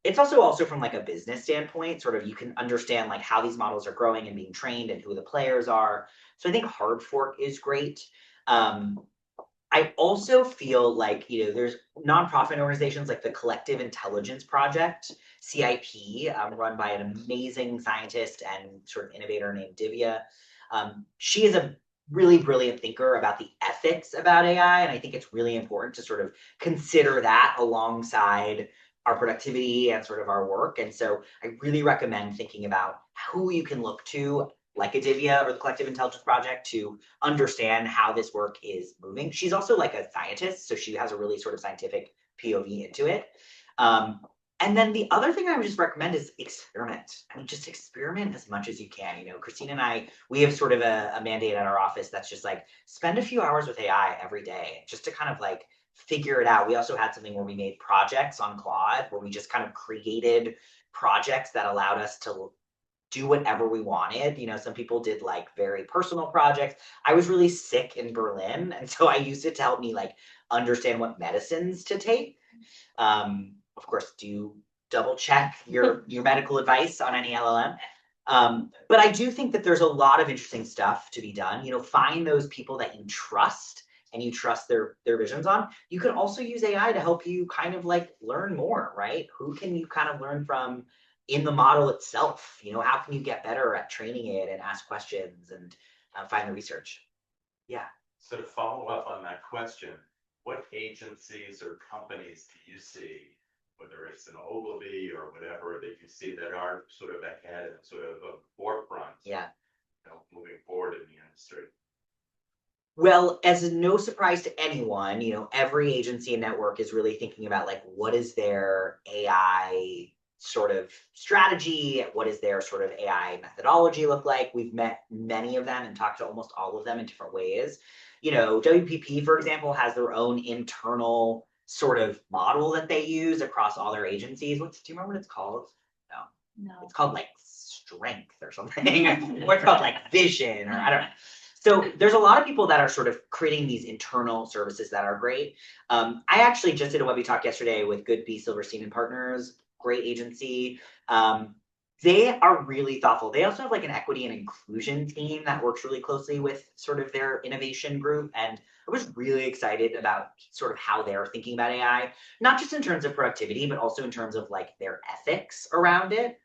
it's also from like a business standpoint, sort of you can understand like how these models are growing and being trained and who the players are. So I think Hard Fork is great. I also feel like, there's nonprofit organizations like the Collective Intelligence Project, CIP, run by an amazing scientist and sort of innovator named Divya. She is a really brilliant thinker about the ethics about AI, and I think it's really important to sort of consider that alongside our productivity and sort of our work. And so I really recommend thinking about who you can look to, like a Divya or the Collective Intelligence Project, to understand how this work is moving. She's also like a scientist, so she has a really sort of scientific POV into it. And then the other thing I would just recommend is experiment. I mean, just experiment as much as you can. Christine and I, we have sort of a mandate at our office that's just like, spend a few hours with AI every day, just to kind of like figure it out. We also had something where we made projects on Claude, where we just kind of created projects that allowed us to do whatever we wanted. Some people did like very personal projects. I was really sick in Berlin, and so I used it to help me like understand what medicines to take. Of course, do double check your medical advice on any LLM. But I do think that there's a lot of interesting stuff to be done. Find those people that you trust and you trust their visions on. You can also use AI to help you kind of like learn more, right? Who can you kind of learn from in the model itself? How can you get better at training it and ask questions and find the research? Yeah. So to follow up on that question, what agencies or companies do you see, whether it's an Ogilvy or whatever, that you see that are sort of ahead and sort of a forefront? Yeah. Moving forward in the industry. Well, as no surprise to anyone, every agency and network is really thinking about like, what is their AI sort of strategy? What is their sort of AI methodology look like? We've met many of them and talked to almost all of them in different ways. WPP, for example, has their own internal sort of model that they use across all their agencies. Do you remember what it's called? No. It's called like Strength or something. Or it's called like Vision, or I don't know. So there's a lot of people that are sort of creating these internal services that are great. I actually just did a Webby Talk yesterday with Good B. Silverstein and Partners, great agency. They are really thoughtful. They also have like an equity and inclusion team that works really closely with sort of their innovation group. And I was really excited about sort of how they're thinking about AI, not just in terms of productivity, but also in terms of like their ethics around it.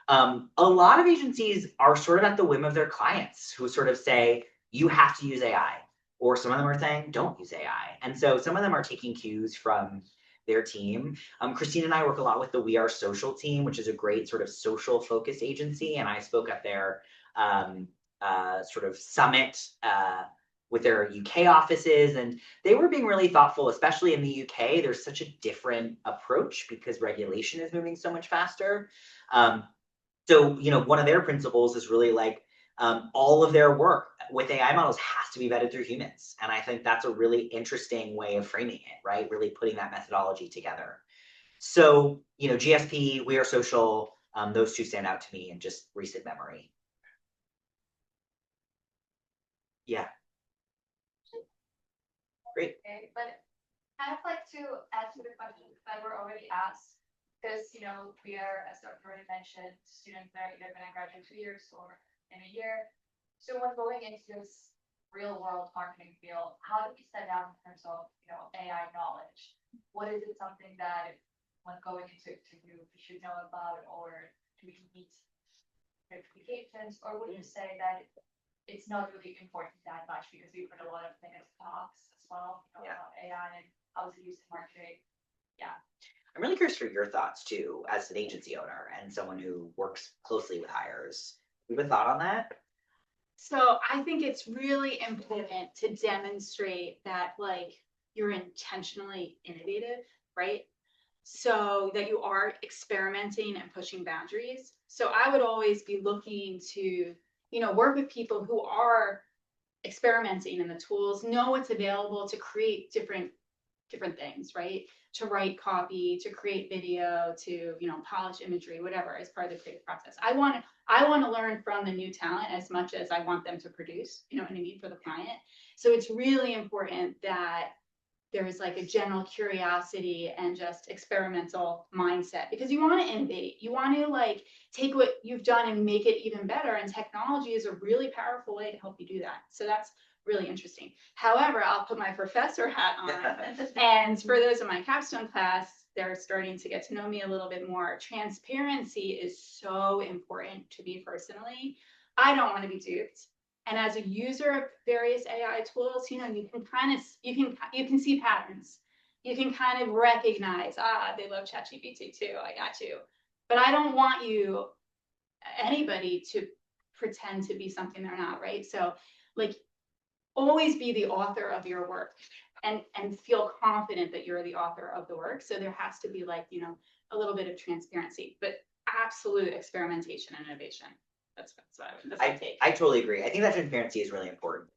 A lot of agencies are sort of at the whim of their clients, who sort of say, you have to use AI. Or some of them are saying, don't use AI. And so some of them are taking cues from their team. Christine and I work a lot with the We Are Social team, which is a great sort of social focused agency. And I spoke at their sort of summit with their UK offices, and they were being really thoughtful, especially in the UK. There's such a different approach because regulation is moving so much faster. So, one of their principles is really like, all of their work with AI models has to be vetted through humans. And I think that's a really interesting way of framing it, right? Really putting that methodology together. So, GSP, We Are Social, those two stand out to me in just recent memory. Yeah. Great. Okay, but I'd like to add to the questions that were already asked, because, we are, as Dr. already mentioned, students that are either going to graduate 2 years or in a year. So when going into this real world marketing field, how do we set out in terms of, AI knowledge? What is it something that when going into you we should know about, or do we need certifications, or would you say that it's not really important that much because we've heard a lot of things talks as well about AI and how it's used in marketing? Yeah. I'm really curious for your thoughts too, as an agency owner and someone who works closely with hires. You have a thought on that? So I think it's really important to demonstrate that like you're intentionally innovative, right? so that you are experimenting and pushing boundaries. So I would always be looking to, work with people who are experimenting in the tools, know what's available to create different things, right? To write copy, to create video, to, polish imagery, whatever, as part of the creative process. I want to learn from the new talent as much as I want them to produce, you know what I mean, for the client. So it's really important that there's like a general curiosity and just experimental mindset, because you want to innovate. You want to like take what you've done and make it even better. And technology is a really powerful way to help you do that. So that's really interesting. However, I'll put my professor hat on. And for those in my capstone class, they're starting to get to know me a little bit more. Transparency is so important to me personally. I don't want to be duped. And as a user of various AI tools, you can kind of, you can see patterns. You can kind of recognize, they love ChatGPT too, I got you. But I don't want anybody to pretend to be something they're not, right? So like, always be the author of your work and feel confident that you're the author of the work. So there has to be like, a little bit of transparency, but absolute experimentation and innovation. That's what I would take. I totally agree. I think that transparency is really important.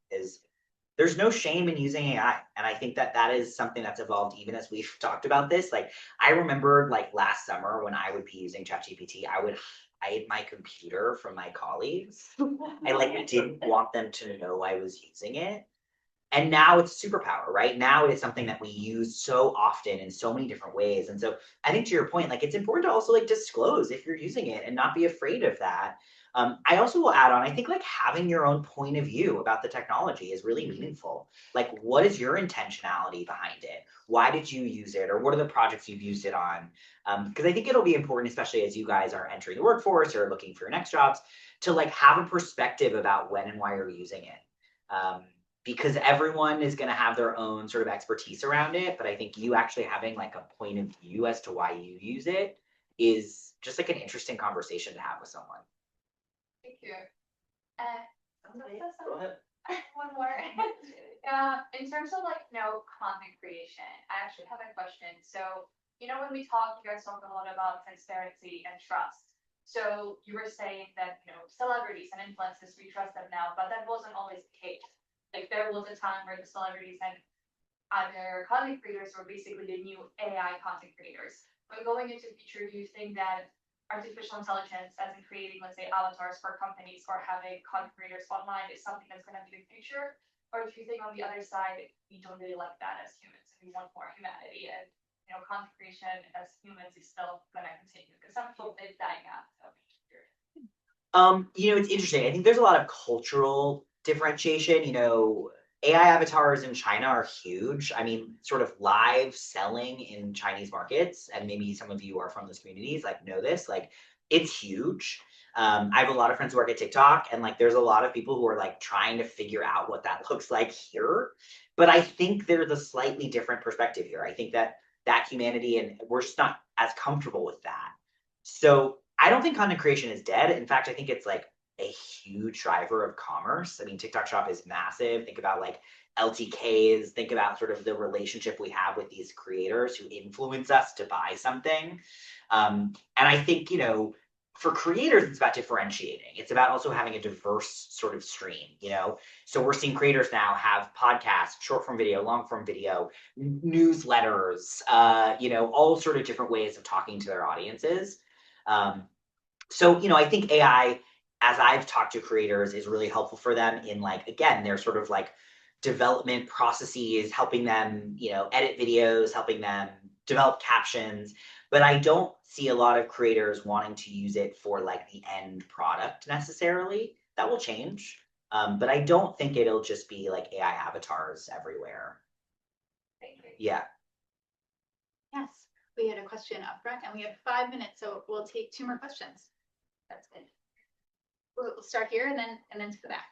There's no shame in using AI. And I think that is something that's evolved even as we've talked about this. Like, I remember like last summer when I would be using ChatGPT, I would hide my computer from my colleagues. I didn't want them to know I was using it. And now it's a superpower, right? Now it is something that we use so often in so many different ways. And so I think to your point, like, it's important to also like disclose if you're using it and not be afraid of that. I also will add on, I think like having your own point of view about the technology is really meaningful. Like, what is your intentionality behind it? Why did you use it? Or what are the projects you've used it on? Because I think it'll be important, especially as you guys are entering the workforce or looking for your next jobs, to like have a perspective about when and why you're using it. Because everyone is going to have their own sort of expertise around it. But I think you actually having like a point of view as to why you use it is just like an interesting conversation to have with someone. Thank you. Go ahead. One more. In terms of like, content creation, I actually have a question. So, when we talk, you guys talk a lot about transparency and trust. So you were saying that, celebrities and influencers, we trust them now, but that wasn't always the case. Like, there was a time where the celebrities and other content creators were basically the new AI content creators. But going into the future, do you think that artificial intelligence, as in creating, let's say, avatars for companies or having content creators online, is something that's going to be the future? Or do you think on the other side, we don't really like that as humans and we want more humanity, and content creation as humans is still going to continue? Because some people it's dying out. So it's interesting. I think there's a lot of cultural differentiation. AI avatars in China are huge. I mean, sort of live selling in Chinese markets, and maybe some of you are from those communities, like, know this, like, it's huge. I have a lot of friends who work at TikTok, and like, there's a lot of people who are like trying to figure out what that looks like here. But I think there's a slightly different perspective here. I think that humanity, and we're just not as comfortable with that. So I don't think content creation is dead. In fact, I think it's like a huge driver of commerce. I mean, TikTok Shop is massive. Think about like LTKs, think about sort of the relationship we have with these creators who influence us to buy something. And I think, for creators, it's about differentiating. It's about also having a diverse sort of stream, So we're seeing creators now have podcasts, short form video, long form video, newsletters, all sort of different ways of talking to their audiences. So, I think AI, as I've talked to creators, is really helpful for them in like, again, their sort of like development processes, helping them, edit videos, helping them develop captions. But I don't see a lot of creators wanting to use it for like the end product necessarily. That will change. But I don't think it'll just be like AI avatars everywhere. Yeah. Yes, we had a question up front and we have 5 minutes, so we'll take 2 more questions. That's good. We'll start here and then to the back.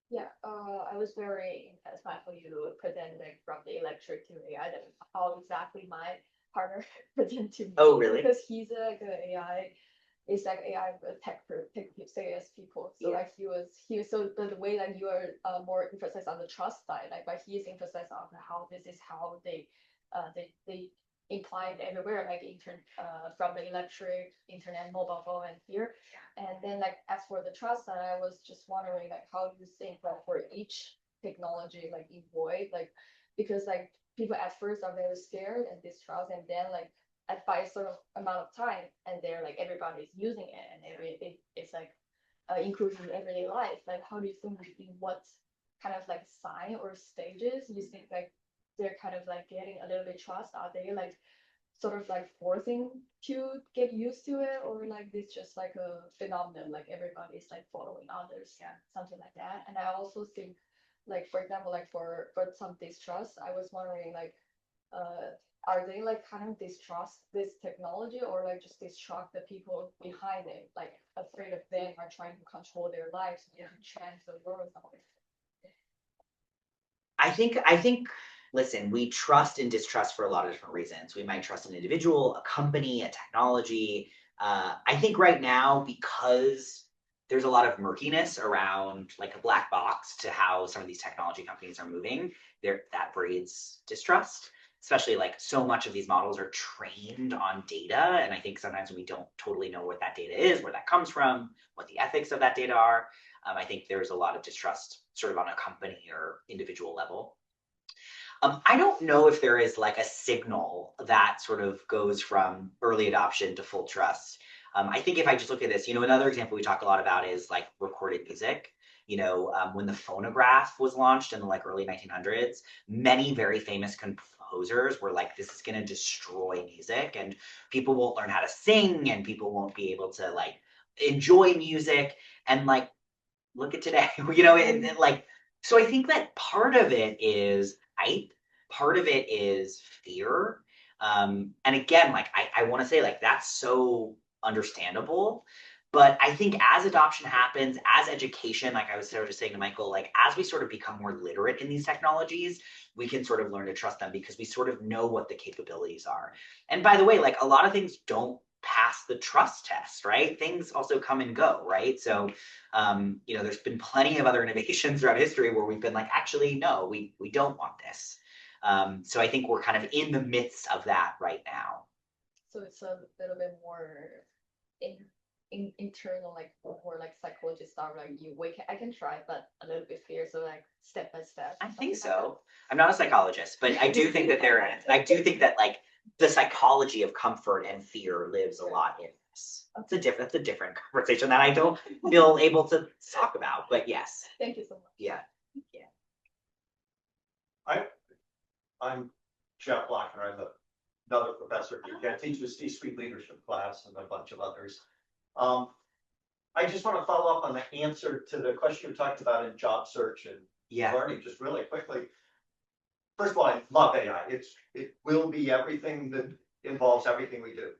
Yeah, I was very impressed by how you presented from the lecture to AI, that how exactly my partner presented to me. Oh, really? Because he's like an AI, it's like AI tech serious people. So Yeah. like he was so the way that you are more emphasized on the trust side, like but he's emphasized on how this is how they implied everywhere, like from the electric, internet, mobile phone, and here. And then like as for the trust side, I was just wondering like how do you think like for each technology like evolve, like because like people at first are very scared and distrust, and then like by a certain amount of time, and they're like everybody's using it, and it's like included in everyday life. Like how do you think in what kind of like sign or stages you think like they're kind of like getting a little bit trust? Are they like sort of like forcing to get used to it, or like this just like a phenomenon, like everybody's like following others, something like that? And I also think like for example like for some distrust, I was wondering like are they like kind of distrust this technology, or like just distrust the people behind it, like afraid of them or trying to control their lives and change the world? I think, listen, we trust and distrust for a lot of different reasons. We might trust an individual, a company, a technology. I think right now, because there's a lot of murkiness around like a black box to how some of these technology companies are moving, that breeds distrust. Especially like so much of these models are trained on data. And I think sometimes when we don't totally know what that data is, where that comes from, what the ethics of that data are, I think there's a lot of distrust sort of on a company or individual level. I don't know if there is like a signal that sort of goes from early adoption to full trust. I think if I just look at this, another example we talk a lot about is like recorded music. When the phonograph was launched in the like early 1900s, many very famous composers were like, this is going to destroy music and people won't learn how to sing and people won't be able to like enjoy music. And like, look at today, and like, so I think that part of it is hype, part of it is fear. And again, like, I want to say like, that's so understandable. But I think as adoption happens, as education, like I was sort of saying to Michael, like as we sort of become more literate in these technologies, we can sort of learn to trust them because we sort of know what the capabilities are. And by the way, like a lot of things don't pass the trust test, right? Things also come and go, right? So, there's been plenty of other innovations throughout history where we've been like, actually, no, we don't want this. So I think we're kind of in the midst of that right now. So it's a little bit more internal, like more like psychology stuff. Like I can try, but a little bit fear. So like step by step. I think so. I'm not a psychologist, but I do think that I do think that like the psychology of comfort and fear lives a lot in this. That's a different conversation that I don't feel able to talk about. But yes. Thank you so much. Yeah. I'm Jeff Blocker. I'm another professor. I teach the C-suite leadership class and a bunch of others. I just want to follow up on the answer to the question you talked about in job search and learning just really quickly. First of all, I love AI. It will be everything that involves everything we do.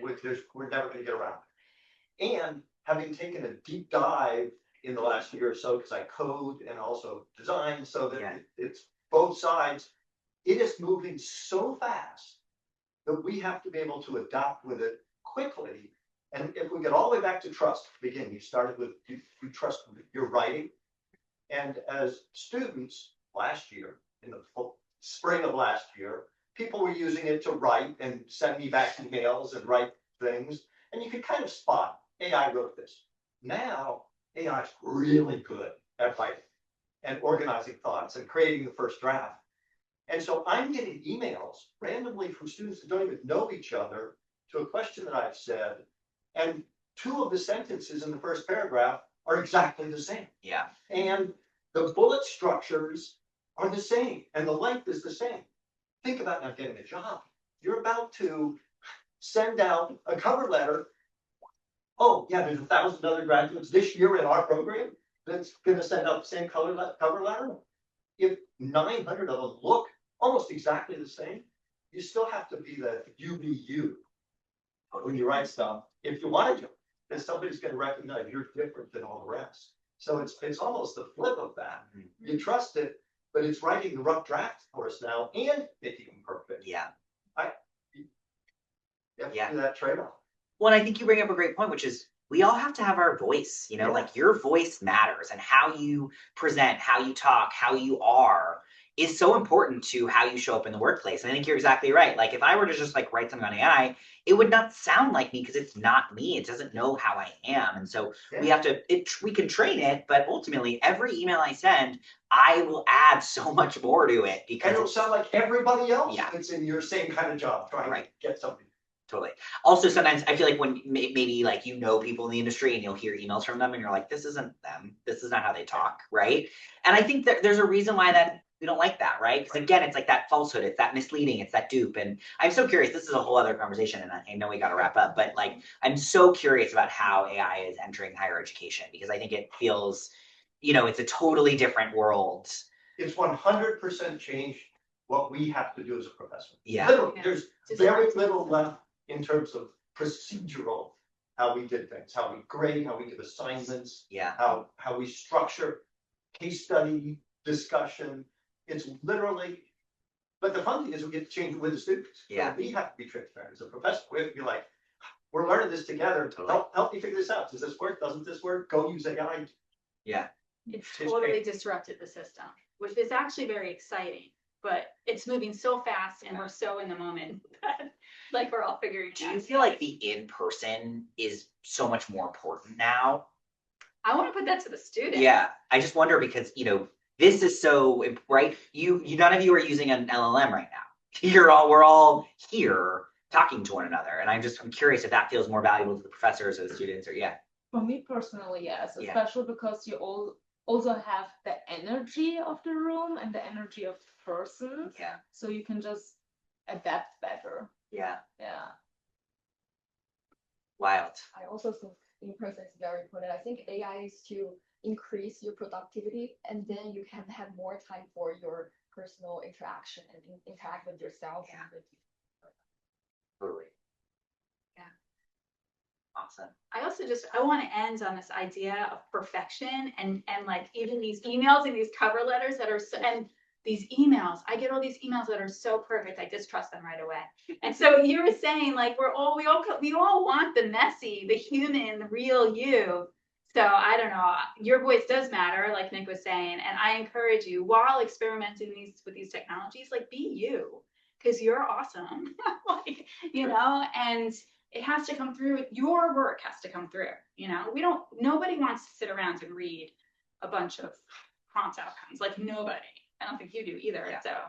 We're never going to get around it. And having taken a deep dive in the last year or so, because I code and also design, so that it's both sides, it is moving so fast that we have to be able to adapt with it quickly. And if we get all the way back to trust, again, you started with you trust your writing. And as students last year, in the spring of last year, people were using it to write and send me back emails and write things. And you could kind of spot, AI wrote this. Now, AI is really good at writing and organizing thoughts and creating the first draft. And so I'm getting emails randomly from students that don't even know each other to a question that I've said. And two of the sentences in the first paragraph are exactly the same. Yeah. And the bullet structures are the same and the length is the same. Think about not getting a job. You're about to send out a cover letter. Oh, yeah, there's 1,000 other graduates this year in our program that's going to send out the same cover letter. If 900 of them look almost exactly the same, you still have to be you when you write stuff. If you want to, then somebody's going to recognize you're different than all the rest. So it's almost the flip of that. You trust it, but it's writing the rough draft for us now and making them perfect. Yeah. You have to do that trade-off. Well, I think you bring up a great point, which is we all have to have our voice, like your voice matters, and how you present, how you talk, how you are is so important to how you show up in the workplace. And I think you're exactly right. Like if I were to just like write something on AI, it would not sound like me because it's not me. It doesn't know how I am. And so we have to, we can train it, but ultimately every email I send, I will add so much more to it because And it'll sound like everybody else Yeah. that's in your same kind of job, trying to get something. Totally. Also, sometimes I feel like when maybe like people in the industry and you'll hear emails from them and you're like, this isn't them. This is not how they talk, right? And I think that there's a reason why that we don't like that, right? Because again, it's like that falsehood, it's that misleading, it's that dupe. And I'm so curious. This is a whole other conversation, and I know we got to wrap up. But like, I'm so curious about how AI is entering higher education because I think it feels, it's a totally different world. It's 100% changed what we have to do as a professor. Yeah. Literally, there's very little left in terms of procedural, how we did things, how we grade, how we give assignments, how we structure case study discussion. It's literally, but the fun thing is we get to change it with the students. Yeah. So we have to be transparent as a professor. We have to be like, we're learning this together. Help me figure this out. Does this work? Doesn't this work? Go use AI. Yeah. It's totally disrupted the system, which is actually very exciting, but it's moving so fast and we're so in the moment that like we're all figuring it out. Do you feel like the in-person is so much more important now? I want to put that to the students. Yeah, I just wonder because, this is so, right? You none of you are using an LLM right now. We're all here talking to one another. And I'm curious if that feels more valuable to the professors or the students or For me personally, yes, especially because you also have the energy of the room and the energy of the person. Yeah. So you can just adapt better. Yeah. Yeah. Wild. I also think in person is very important. I think AI is to increase your productivity, and then you can have more time for your personal interaction and interact with yourself. Yeah. And with Totally. Yeah. Awesome. I also I want to end on this idea of perfection and like even these emails and these cover letters that are and these emails, I get all these emails that are so perfect, I distrust them right away. And so you were saying like we all want the messy, the human, the real you. So I don't know, your voice does matter, like Nick was saying, and I encourage you while experimenting with these technologies, like be you, because you're awesome, like and it has to come through. Your work has to come through. Nobody wants to sit around and read a bunch of prompt outcomes, like nobody. I don't think you do either. Yeah.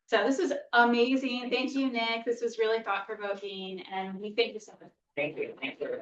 So this was amazing. Thank you, Nick. This was really thought provoking, and we thank you so much. Thank you. Thank you.